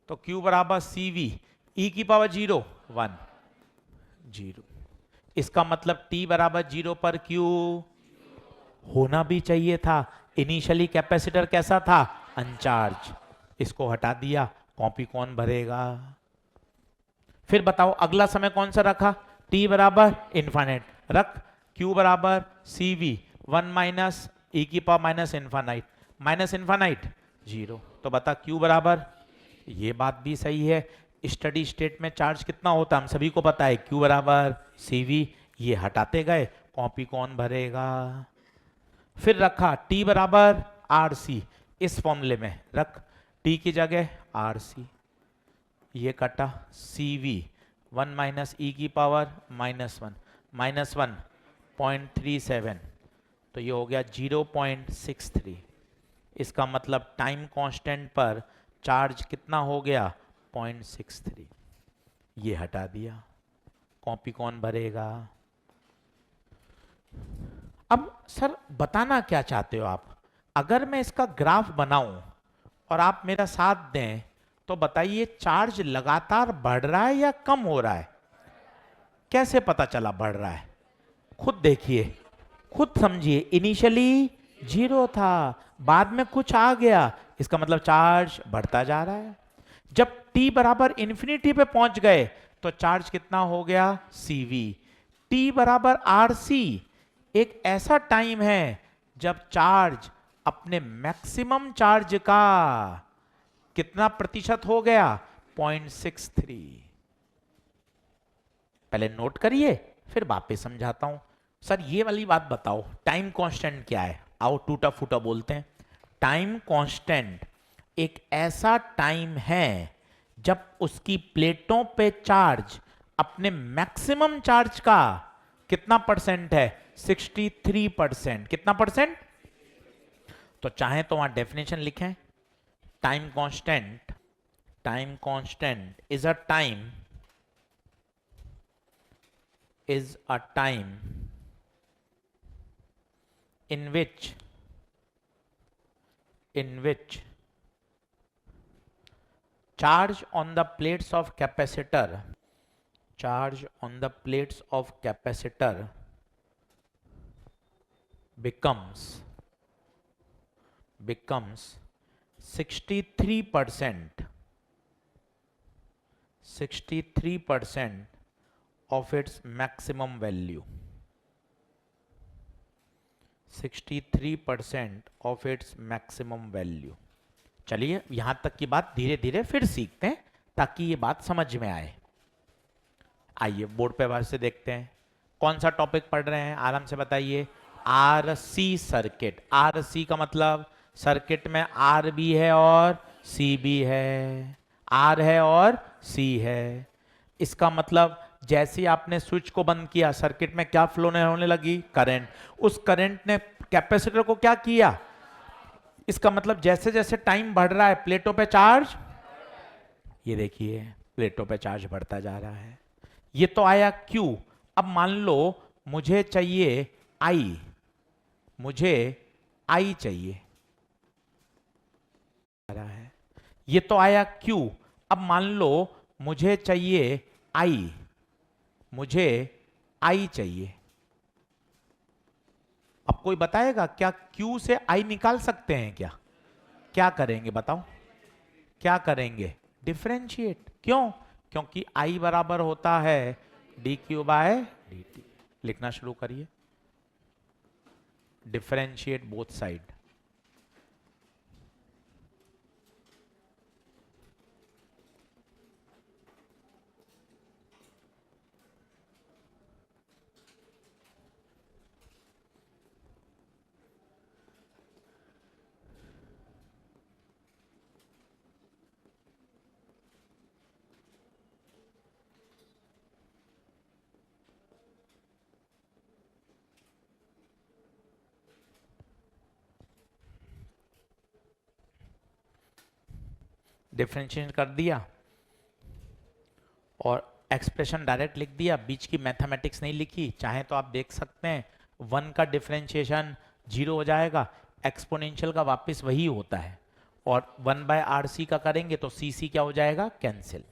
[SPEAKER 1] तो Q बराबर सी वी ई की पावर जीरो 1 जीरो। इसका मतलब T बराबर जीरो पर Q होना भी चाहिए था। इनिशियली कैपेसिटर कैसा था, अनचार्ज। इसको हटा दिया, कॉपी कौन भरेगा। फिर बताओ अगला समय कौन सा रखा, T बराबर इन्फाइनाइट रख, Q बराबर सी वी 1 माइनस ई की पावर माइनस इन्फाइनाइट जीरो। तो बता Q बराबर, ये बात भी सही है, स्टडी स्टेट में चार्ज कितना होता है हम सभी को पता है, Q बराबर सी वी। ये हटाते गए, कॉपी कौन भरेगा। फिर रखा T बराबर आर सी, इस फॉर्मूले में रख, T की जगह आर सी, ये कटा सी वी 1 माइनस ई की पावर माइनस 1.37, तो ये हो गया 0.63। इसका मतलब टाइम कांस्टेंट पर चार्ज कितना हो गया, 0.63। ये हटा दिया, कॉपी कौन भरेगा। अब सर बताना क्या चाहते हो आप, अगर मैं इसका ग्राफ बनाऊं और आप मेरा साथ दें तो बताइए चार्ज लगातार बढ़ रहा है या कम हो रहा है। कैसे पता चला बढ़ रहा है, खुद देखिए, खुद समझिए। इनिशियली जीरो था, बाद में कुछ आ गया, इसका मतलब चार्ज बढ़ता जा रहा है। जब t बराबर इंफिनिटी पे पहुंच गए तो चार्ज कितना हो गया, cv। t बराबर आर सी, एक ऐसा टाइम है जब चार्ज अपने मैक्सिमम चार्ज का कितना प्रतिशत हो गया, 0.63। पहले नोट करिए फिर वापस समझाता हूं। सर ये वाली बात बताओ, टाइम कांस्टेंट क्या है, आओ टूटा फूटा बोलते हैं। टाइम कांस्टेंट एक ऐसा टाइम है जब उसकी प्लेटों पे चार्ज अपने मैक्सिमम चार्ज का कितना परसेंट है, 63%। कितना परसेंट, तो चाहे तो वहां डेफिनेशन लिखें, time constant is a time in which charge on the plates of capacitor becomes 63% of its maximum value, 63% of its maximum value. चलिए यहां तक की बात धीरे धीरे फिर सीखते हैं ताकि ये बात समझ में आए। आइए बोर्ड पे बार से देखते हैं, कौन सा टॉपिक पढ़ रहे हैं, आराम से बताइए। RC circuit. आरसी का मतलब सर्किट में आर भी है और सी भी है, आर है और सी है। इसका मतलब जैसे आपने स्विच को बंद किया, सर्किट में क्या फ्लो होने लगी, करंट। उस करंट ने कैपेसिटर को क्या किया, इसका मतलब जैसे जैसे टाइम बढ़ रहा है प्लेटों पे चार्ज, ये देखिए प्लेटों पे चार्ज बढ़ता जा रहा है। ये तो आया Q। अब मान लो मुझे चाहिए I, मुझे I चाहिए। आ रहा है। ये तो आया Q। अब मान लो मुझे चाहिए I, मुझे I चाहिए। अब कोई बताएगा क्या Q से I निकाल सकते हैं क्या? क्या करेंगे बताओ? क्या करेंगे? डिफरेंशिएट। क्यों? क्योंकि I बराबर होता है dq बाय dt। लिखना शुरू करिए। Differentiate both side. डिफरेंशिएट कर दिया और एक्सप्रेशन डायरेक्ट लिख दिया, बीच की मैथमेटिक्स नहीं लिखी। चाहे तो आप देख सकते हैं 1 का डिफरेंशिएशन 0 हो जाएगा, एक्सपोनेंशियल का वापस वही होता है, और 1 बाय आर सी का करेंगे तो सी सी क्या हो जाएगा? कैंसिल।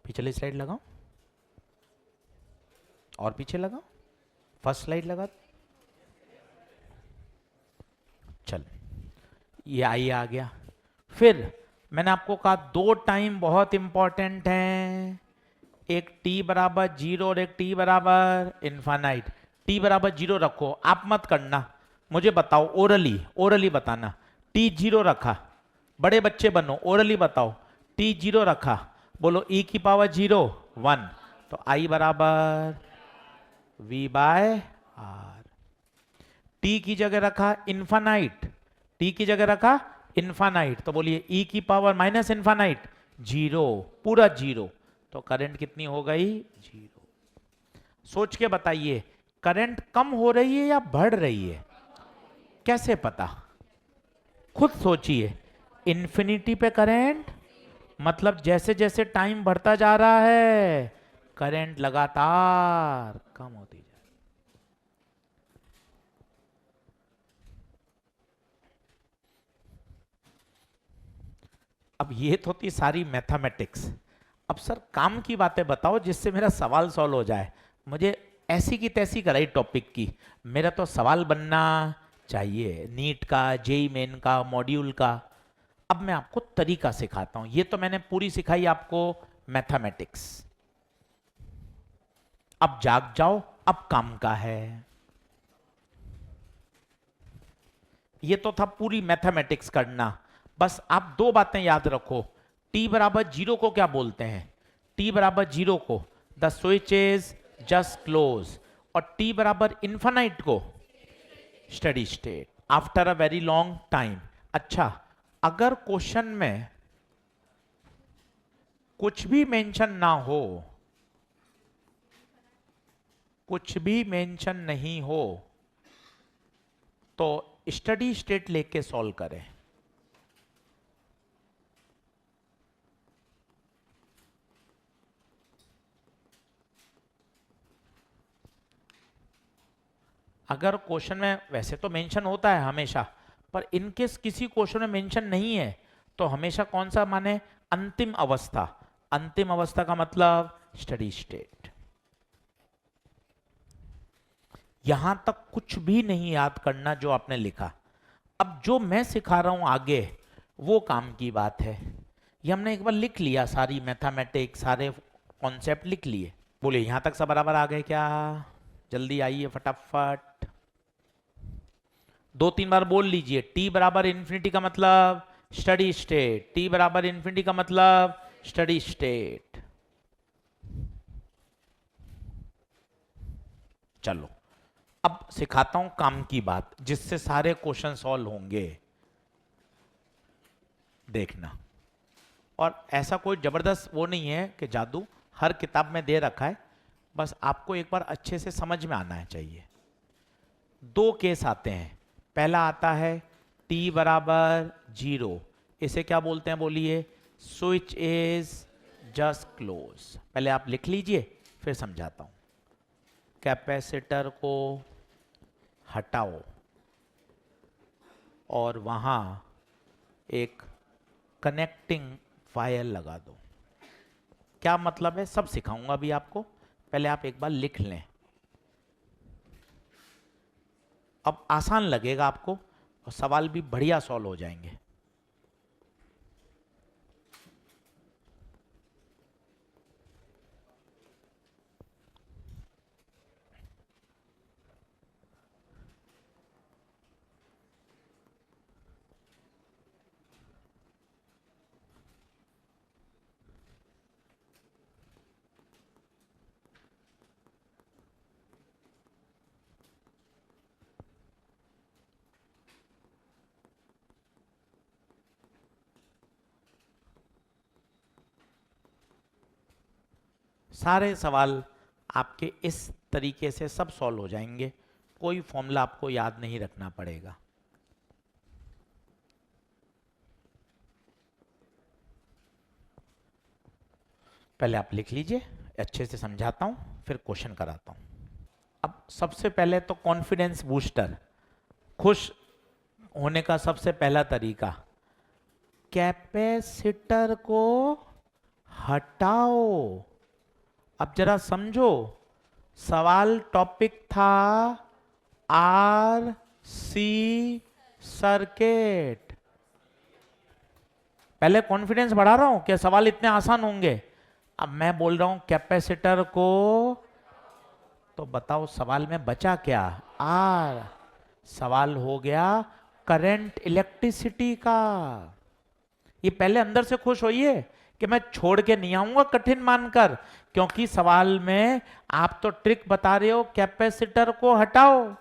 [SPEAKER 1] पिछली स्लाइड लगाओ और पीछे लगाओ, फर्स्ट स्लाइड लगा। चल ये आई आ गया। फिर मैंने आपको कहा दो टाइम बहुत इंपॉर्टेंट हैं, एक t बराबर 0 और एक t बराबर इन्फानाइट। t बराबर 0 रखो, आप मत करना, मुझे बताओ ओरली, ओरली बताना। t 0 रखा, बड़े बच्चे बनो, ओरली बताओ। t 0 रखा, बोलो e की पावर 0 1, तो i बराबर v बाय आर। t की जगह रखा इन्फानाइट, t की जगह रखा इन्फानाइट, तो बोलिए e की पावर माइनस इन्फानाइट 0, पूरा 0, तो करंट कितनी हो गई? 0। सोच के बताइए करंट कम हो रही है या बढ़ रही है? कैसे पता? खुद सोचिए। इन्फिनिटी पे करंट, मतलब जैसे जैसे टाइम बढ़ता जा रहा है करंट लगातार कम होती जाए। अब ये तो थी सारी मैथमेटिक्स। अब सर काम की बातें बताओ जिससे मेरा सवाल सॉल्व हो जाए। मुझे ऐसी की तैसी कराई टॉपिक की, मेरा तो सवाल बनना चाहिए, नीट का, जेई मेन का, मॉड्यूल का। अब मैं आपको तरीका सिखाता हूं। ये तो मैंने पूरी सिखाई आपको मैथमेटिक्स, अब जाग जाओ, अब काम का है। ये तो था पूरी मैथमेटिक्स करना। बस आप दो बातें याद रखो। t बराबर 0 को क्या बोलते हैं? t बराबर 0 को the switch is just close, और t बराबर इन्फानाइट को steady state after a very long time. अच्छा, अगर क्वेश्चन में कुछ भी मेंशन ना हो, कुछ भी मेंशन नहीं हो, तो स्टडी स्टेट लेके सॉल्व करें। अगर क्वेश्चन में, वैसे तो मेंशन होता है हमेशा, पर इनकेस किसी क्वेश्चन में मेंशन नहीं है तो हमेशा कौन सा माने? अंतिम अवस्था। अंतिम अवस्था का मतलब स्टडी स्टेट। यहां तक कुछ भी नहीं याद करना जो आपने लिखा। अब जो मैं सिखा रहा हूं आगे वो काम की बात है। ये हमने एक बार लिख लिया, सारी मैथमेटिक्स, सारे कॉन्सेप्ट लिख लिए। बोलिए यहां तक सब बराबर आ गए क्या? जल्दी आइए फटाफट, दो तीन बार बोल लीजिए। t बराबर इन्फिनिटी का मतलब स्टडी स्टेट, t बराबर इन्फिनिटी का मतलब स्टडी स्टेट। चलो अब सिखाता हूं काम की बात जिससे सारे क्वेश्चन सॉल्व होंगे, देखना। और ऐसा कोई जबरदस्त वो नहीं है कि जादू हर किताब में दे रखा है, बस आपको एक बार अच्छे से समझ में आना चाहिए। दो केस आते हैं। पहला आता है t बराबर 0, इसे क्या बोलते हैं? बोलिए स्विच इज जस्ट क्लोज। पहले आप लिख लीजिए फिर समझाता हूं। कैपेसिटर को हटाओ, और वहां एक कनेक्टिंग वायर लगा दो। क्या मतलब है सब सिखाऊंगा अभी आपको, पहले आप एक बार लिख लें। अब आसान लगेगा आपको और सवाल भी बढ़िया सॉल्व हो जाएंगे। सारे सवाल आपके इस तरीके से सब सॉल्व हो जाएंगे, कोई फॉर्मूला आपको याद नहीं रखना पड़ेगा। पहले आप लिख लीजिए, अच्छे से समझाता हूं फिर क्वेश्चन कराता हूं। अब सबसे पहले तो कॉन्फिडेंस बूस्टर, खुश होने का सबसे पहला तरीका, कैपेसिटर को हटाओ। अब जरा समझो, सवाल टॉपिक था आर सी सर्किट। पहले कॉन्फिडेंस बढ़ा रहा हूं कि सवाल इतने आसान होंगे। अब मैं बोल रहा हूं कैपेसिटर को, तो बताओ सवाल में बचा क्या, आर। सवाल हो गया करंट इलेक्ट्रिसिटी का। ये पहले अंदर से खुश होइए कि मैं छोड़ के नहीं आऊंगा कठिन मानकर, क्योंकि सवाल में आप तो ट्रिक बता रहे हो कैपेसिटर को हटाओ।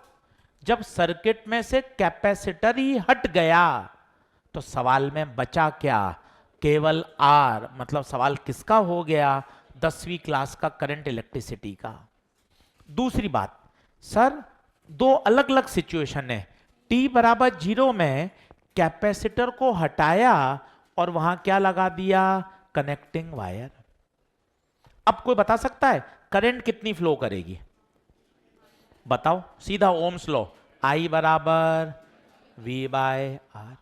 [SPEAKER 1] जब सर्किट में से कैपेसिटर ही हट गया तो सवाल में बचा क्या, केवल आर। मतलब सवाल किसका हो गया, 10वीं क्लास का करंट इलेक्ट्रिसिटी का। दूसरी बात, सर दो अलग अलग सिचुएशन है। टी बराबर 0 में कैपेसिटर को हटाया और वहां क्या लगा दिया, कनेक्टिंग वायर। अब कोई बता सकता है करंट कितनी फ्लो करेगी, बताओ सीधा ओम्स लॉ, आई बराबर वी बाय आर।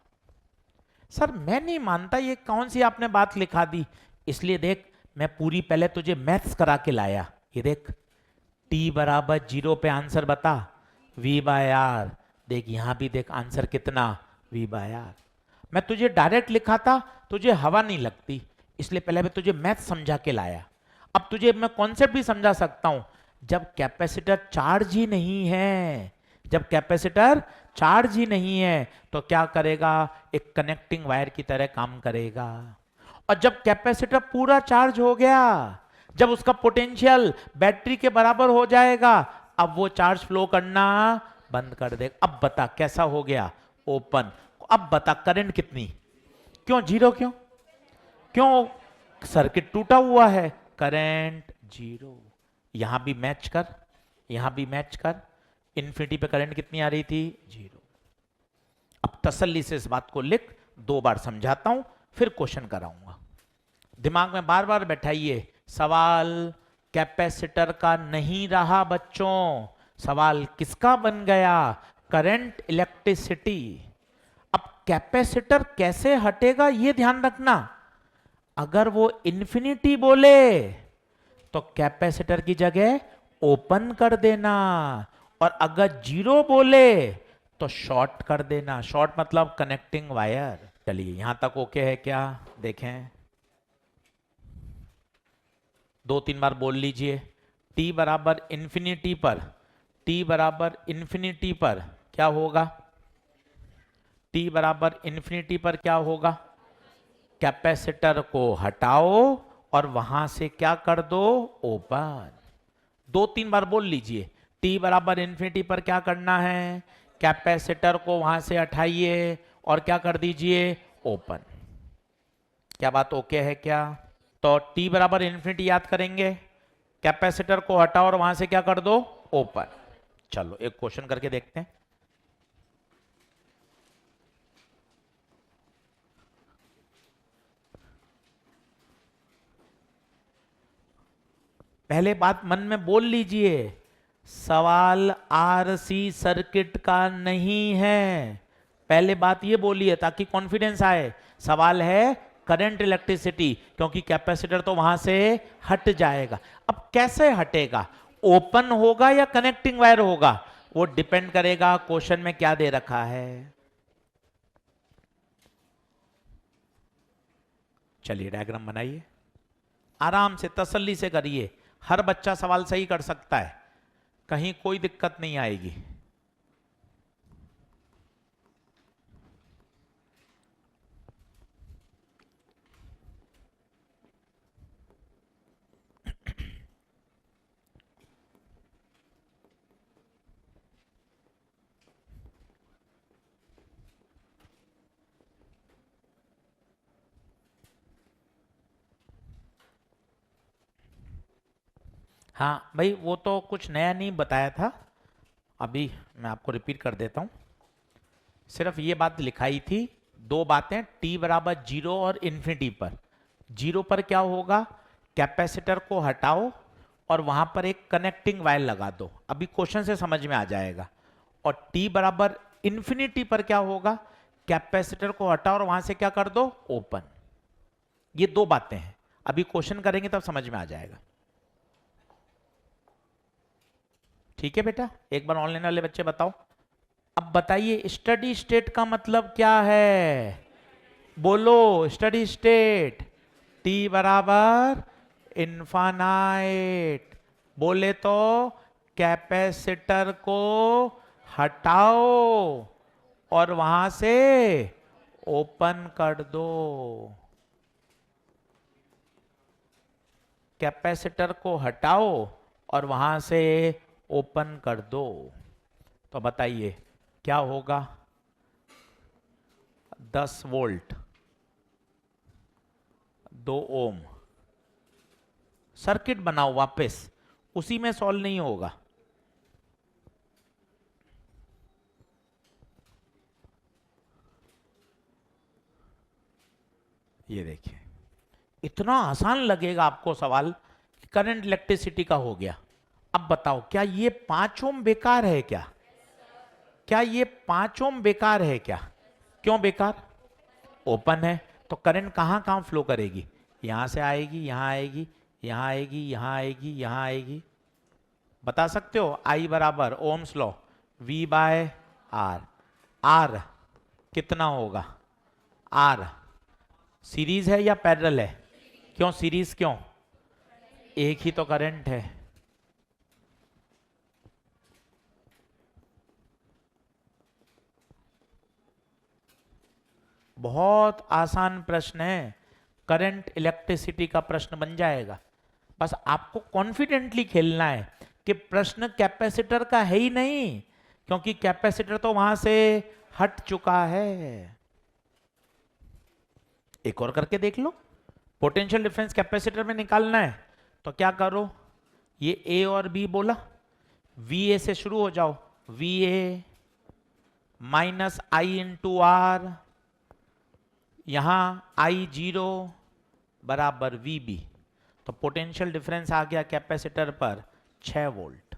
[SPEAKER 1] सर मैं नहीं मानता, ये कौन सी आपने बात लिखा दी। इसलिए देख, मैं पूरी पहले तुझे मैथ्स करा के लाया। ये देख, टी बराबर 0 पे आंसर बता, वी बाय आर। देख यहां भी देख आंसर कितना, वी बाय आर। मैं तुझे डायरेक्ट लिखा था, तुझे हवा नहीं लगती, इसलिए पहले मैं तुझे मैथ समझा के लाया। अब तुझे मैं कॉन्सेप्ट भी समझा सकता हूं। जब कैपेसिटर चार्ज ही नहीं है, जब कैपेसिटर चार्ज ही नहीं है तो क्या करेगा, एक कनेक्टिंग वायर की तरह काम करेगा। और जब कैपेसिटर पूरा चार्ज हो गया, जब उसका पोटेंशियल बैटरी के बराबर हो जाएगा, अब वो चार्ज फ्लो करना बंद कर देगा। अब बता कैसा हो गया, ओपन। अब बता करंट कितनी, क्यों 0, क्यों क्यों, सर्किट टूटा हुआ है, करंट 0। यहां भी मैच कर, यहां भी मैच कर, इन्फिनिटी पे करंट कितनी आ रही थी, 0। अब तसल्ली से इस बात को लिख, 2 बार समझाता हूं फिर क्वेश्चन कराऊंगा। दिमाग में बार बार बैठाइए, सवाल कैपेसिटर का नहीं रहा बच्चों, सवाल किसका बन गया, करंट इलेक्ट्रिसिटी। अब कैपेसिटर कैसे हटेगा ये ध्यान रखना। अगर वो इन्फिनिटी बोले तो कैपेसिटर की जगह ओपन कर देना, और अगर 0 बोले तो शॉर्ट कर देना। शॉर्ट मतलब कनेक्टिंग वायर। चलिए यहां तक ओके है क्या, देखें 2-3 बार बोल लीजिए। t बराबर इंफिनिटी पर, t बराबर इंफिनिटी पर क्या होगा, t बराबर इंफिनिटी पर क्या होगा, कैपेसिटर को हटाओ और वहां से क्या कर दो, ओपन। 2-3 बार बोल लीजिए, t बराबर इंफिनिटी पर क्या करना है, कैपेसिटर को वहां से हटाइए और क्या कर दीजिए, ओपन। क्या बात ओके है क्या। तो t बराबर इंफिनिटी याद करेंगे, कैपेसिटर को हटाओ और वहां से क्या कर दो, ओपन। चलो एक क्वेश्चन करके देखते हैं। पहले बात मन में बोल लीजिए, सवाल आरसी सर्किट का नहीं है, पहले बात ये बोली है ताकि कॉन्फिडेंस आए। सवाल है करंट इलेक्ट्रिसिटी, क्योंकि कैपेसिटर तो वहां से हट जाएगा। अब कैसे हटेगा, ओपन होगा या कनेक्टिंग वायर होगा, वो डिपेंड करेगा क्वेश्चन में क्या दे रखा है। चलिए डायग्राम बनाइए, आराम से तसल्ली से करिए, हर बच्चा सवाल सही कर सकता है, कहीं कोई दिक्कत नहीं आएगी। हाँ भाई, वो तो कुछ नया नहीं बताया था, अभी मैं आपको रिपीट कर देता हूं। सिर्फ ये बात लिखाई थी, दो बातें, t बराबर 0 और इन्फिनिटी पर। 0 पर क्या होगा, कैपेसिटर को हटाओ और वहां पर एक कनेक्टिंग वायर लगा दो, अभी क्वेश्चन से समझ में आ जाएगा। और t बराबर इन्फिनिटी पर क्या होगा, कैपेसिटर को हटाओ और वहां से क्या कर दो, ओपन। ये दो बातें हैं, अभी क्वेश्चन करेंगे तब समझ में आ जाएगा। ठीक है बेटा, एक बार ऑनलाइन वाले बच्चे बताओ। अब बताइए स्टडी स्टेट का मतलब क्या है, बोलो स्टडी स्टेट। टी बराबर इन्फानाइट, बोले तो कैपेसिटर को हटाओ और वहां से ओपन कर दो। कैपेसिटर को हटाओ और वहां से ओपन कर दो। तो बताइए क्या होगा, 10 वोल्ट 2 ओम, सर्किट बनाओ वापस, उसी में सॉल्व नहीं होगा। ये देखिए, इतना आसान लगेगा आपको सवाल, करंट इलेक्ट्रिसिटी का हो गया। अब बताओ क्या ये 5 ओम बेकार है क्या, क्या ये 5 ओम बेकार है क्या, क्यों बेकार, ओपन है तो करंट कहां कहां फ्लो करेगी, यहां से आएगी, यहां आएगी, यहां आएगी, यहां आएगी, यहां आएगी। बता सकते हो, आई बराबर Ohm's law, V by R. R कितना होगा, आर सीरीज है या पैरेलल है, क्यों सीरीज, क्यों, एक ही तो करंट है। बहुत आसान प्रश्न है, करंट इलेक्ट्रिसिटी का प्रश्न बन जाएगा। बस आपको कॉन्फिडेंटली खेलना है कि प्रश्न कैपेसिटर का है ही नहीं, क्योंकि कैपेसिटर तो वहां से हट चुका है। एक और करके देख लो, पोटेंशियल डिफरेंस कैपेसिटर में निकालना है तो क्या करो, ये ए और बी बोला, वी ए से शुरू हो जाओ, V A minus I into R, यहां आई 0 बराबर वी बी। तो पोटेंशियल डिफरेंस आ गया कैपेसिटर पर 6 वोल्ट।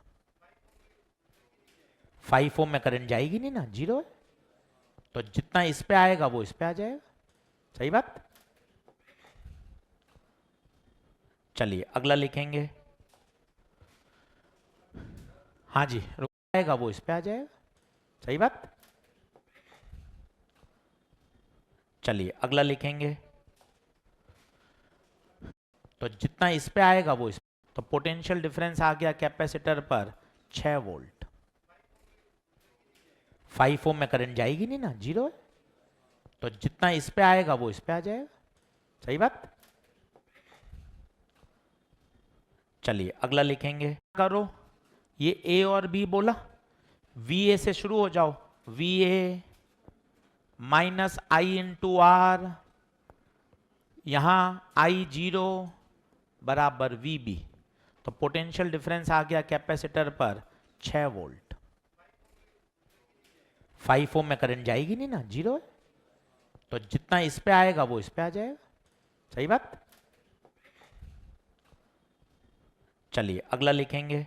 [SPEAKER 1] 5 ओम में करंट जाएगी नहीं ना, 0 है, तो जितना इस पे आएगा वो इस पे आ जाएगा। सही बात। चलिए अगला लिखेंगे, हाँ जी, रुक आएगा वो इस पे आ जाएगा। सही बात। चलिए अगला लिखेंगे, तो जितना इस पे आएगा वो इस, तो पोटेंशियल डिफरेंस आ गया कैपेसिटर पर 6 वोल्ट। 5 ओम में करंट जाएगी नहीं ना, 0 है, तो जितना इस पे आएगा वो इस पे आ जाएगा। सही बात। चलिए अगला लिखेंगे, करो, ये ए और बी बोला, वी ए से शुरू हो जाओ, V A minus I into R, यहां आई 0 बराबर वी बी। तो पोटेंशियल डिफरेंस आ गया कैपेसिटर पर 6 वोल्ट। 5 ओम में करंट जाएगी नहीं ना, 0 है, तो जितना इस पे आएगा वो इस पे आ जाएगा। सही बात। चलिए अगला लिखेंगे,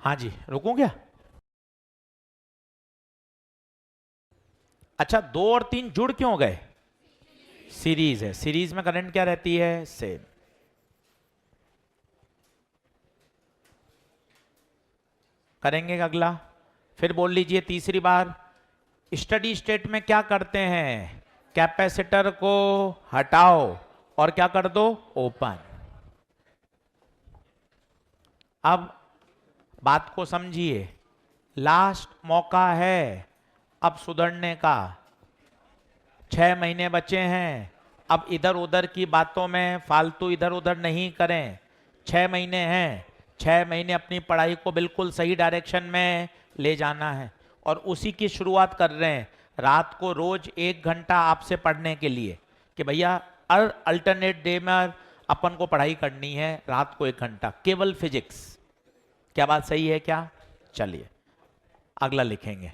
[SPEAKER 1] हाँ जी, रुकूं क्या। अच्छा, 2 और 3 जुड़ क्यों गए? सीरीज है, सीरीज में करंट क्या रहती है? सेम। करेंगे अगला, फिर बोल लीजिए तीसरी बार। स्टडी स्टेट में क्या करते हैं? कैपेसिटर को हटाओ और क्या कर दो? ओपन। अब बात को समझिए, लास्ट मौका है अब सुधरने का। 6 महीने बचे हैं, अब इधर उधर की बातों में फालतू इधर उधर नहीं करें। 6 महीने हैं, 6 महीने अपनी पढ़ाई को बिल्कुल सही डायरेक्शन में ले जाना है और उसी की शुरुआत कर रहे हैं। रात को रोज 1 घंटा आपसे पढ़ने के लिए कि भैया हर अल्टरनेट डे में अपन को पढ़ाई करनी है, रात को 1 घंटा केवल फिजिक्स। क्या बात सही है क्या? चलिए अगला लिखेंगे।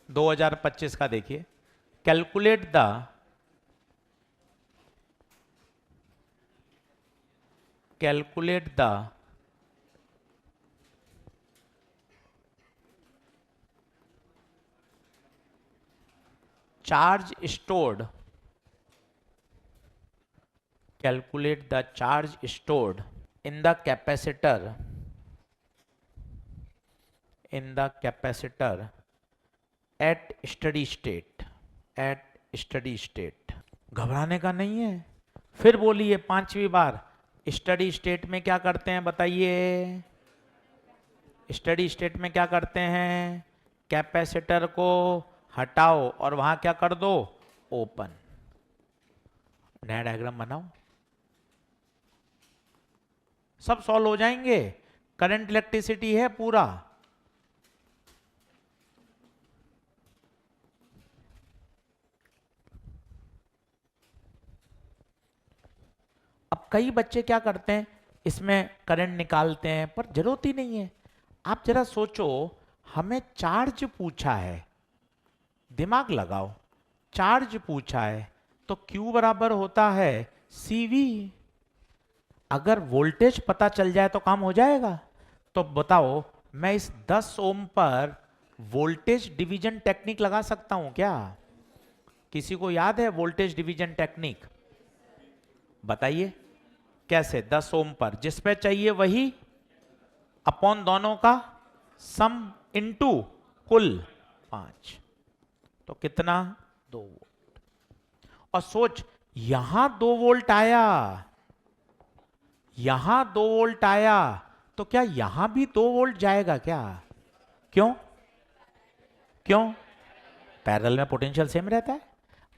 [SPEAKER 1] 2025 का देखिए, calculate the charge stored, calculate the charge stored in the capacitor at steady state, घबराने का नहीं है। फिर बोलिए 5वीं बार, स्टडी स्टेट में क्या करते हैं बताइए? स्टडी स्टेट में क्या करते हैं? कैपेसिटर को हटाओ और वहां क्या कर दो? ओपन। नया डायग्राम बनाओ, सब सॉल्व हो जाएंगे। करंट इलेक्ट्रिसिटी है पूरा। अब कई बच्चे क्या करते हैं, इसमें करंट निकालते हैं पर जरूरत ही नहीं है। आप जरा सोचो, हमें चार्ज पूछा है, दिमाग लगाओ, चार्ज पूछा है तो Q बराबर होता है CV। अगर वोल्टेज पता चल जाए तो काम हो जाएगा। तो बताओ, मैं इस 10 ओम पर वोल्टेज डिवीजन टेक्निक लगा सकता हूं क्या? किसी को याद है वोल्टेज डिवीजन टेक्निक? बताइए कैसे। 10 ओम पर जिस पे चाहिए वही अपॉन दोनों का सम इनटू कुल 5, तो कितना? 2 वोल्ट। और सोच, यहां 2 वोल्ट आया, यहां 2 वोल्ट आया, तो क्या यहां भी 2 वोल्ट जाएगा क्या? क्यों? पैरेलल में पोटेंशियल सेम रहता है।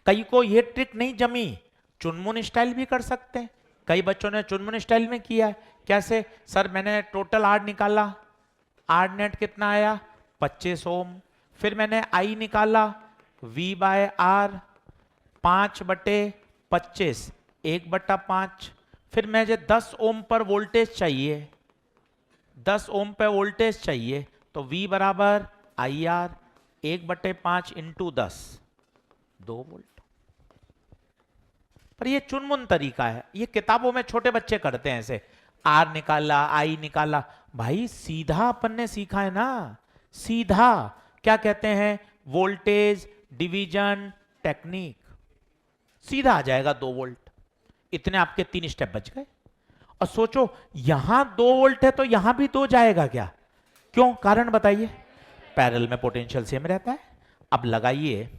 [SPEAKER 1] कई को ये ट्रिक नहीं जमी, चुनमुन स्टाइल भी कर सकते हैं। कई बच्चों ने चुनमुन स्टाइल में किया है। कैसे? सर मैंने टोटल आर निकाला, आर नेट कितना आया? 25 ओम। फिर मैंने आई निकाला, V बाय आर 5/25, 1/5। फिर मुझे 10 ओम पर वोल्टेज चाहिए, 10 ओम पे वोल्टेज चाहिए, तो V बराबर IR 1/5 इंटू 10, 2 वोल्ट। पर ये चुनमुन तरीका है, ये किताबों में छोटे बच्चे करते हैं ऐसे। आर निकाला, आई निकाला। भाई सीधा अपन ने सीखा है ना, सीधा क्या कहते हैं? Voltage division technique. सीधा आ जाएगा 2 वोल्ट। इतने आपके 3 स्टेप बच गए। और सोचो, यहां 2 वोल्ट है तो यहां भी 2 जाएगा क्या? क्यों? कारण बताइए। पैरेलल में पोटेंशियल सेम रहता है। अब लगाइए,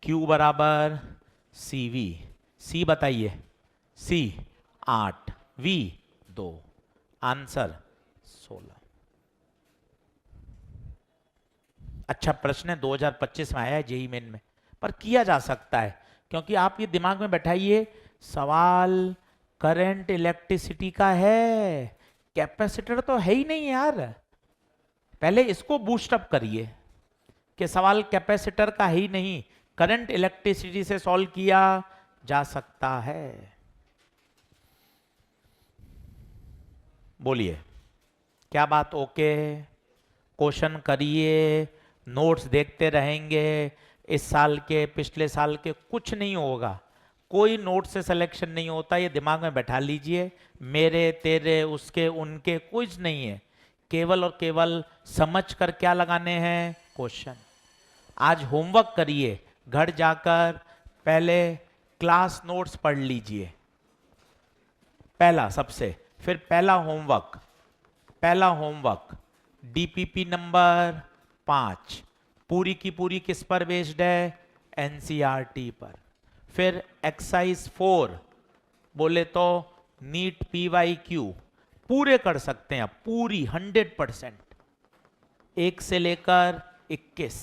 [SPEAKER 1] Q बराबर CV, C बताइए, C 8, V 2, आंसर 16। अच्छा प्रश्न है, 2025 में आया है जेईई मेन में, पर किया जा सकता है। क्योंकि आप ये दिमाग में बैठाइए, सवाल करंट इलेक्ट्रिसिटी का है, कैपेसिटर तो है ही नहीं यार। पहले इसको बूस्ट अप करिए कि सवाल कैपेसिटर का ही नहीं, करंट इलेक्ट्रिसिटी से सॉल्व किया जा सकता है। बोलिए क्या बात? ओके, क्वेश्चन करिए, नोट्स देखते रहेंगे। इस साल के, पिछले साल के कुछ नहीं होगा, कोई नोट से सिलेक्शन नहीं होता। ये दिमाग में बैठा लीजिए, मेरे तेरे उसके उनके कुछ नहीं है। केवल और केवल समझ कर क्या लगाने हैं, क्वेश्चन। आज होमवर्क करिए, घर जाकर पहले क्लास नोट्स पढ़ लीजिए, पहला सबसे, फिर पहला होमवर्क डीपीपी नंबर 5 पूरी की पूरी किस पर बेस्ड है, एनसीईआरटी पर। फिर एक्सरसाइज 4 बोले तो नीट पीवाईक्यू पूरे कर सकते हैं, पूरी 100%, 1 से लेकर 21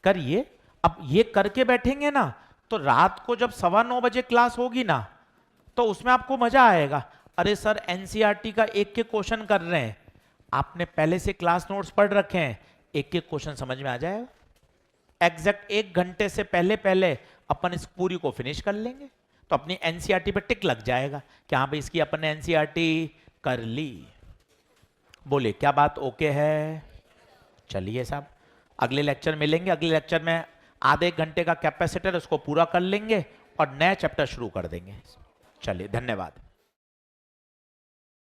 [SPEAKER 1] करिए। अब ये करके बैठेंगे ना तो रात को जब 9:15 बजे क्लास होगी ना तो उसमें आपको मजा आएगा। अरे सर एनसीईआरटी का एक एक क्वेश्चन कर रहे हैं, आपने पहले से क्लास नोट्स पढ़ रखे हैं, एक एक क्वेश्चन समझ में आ जाएगा। एग्जैक्ट 1 घंटे से पहले पहले अपन इस पूरी को फिनिश कर लेंगे तो अपनी एनसीईआरटी पे टिक लग जाएगा कि हाँ भाई इसकी अपन ने एनसीईआरटी कर ली। बोले क्या बात ओके है? चलिए साहब, अगले लेक्चर मिलेंगे। अगले लेक्चर में आधे घंटे का कैपेसिटर उसको पूरा कर लेंगे और नया चैप्टर शुरू कर देंगे। चलिए, धन्यवाद।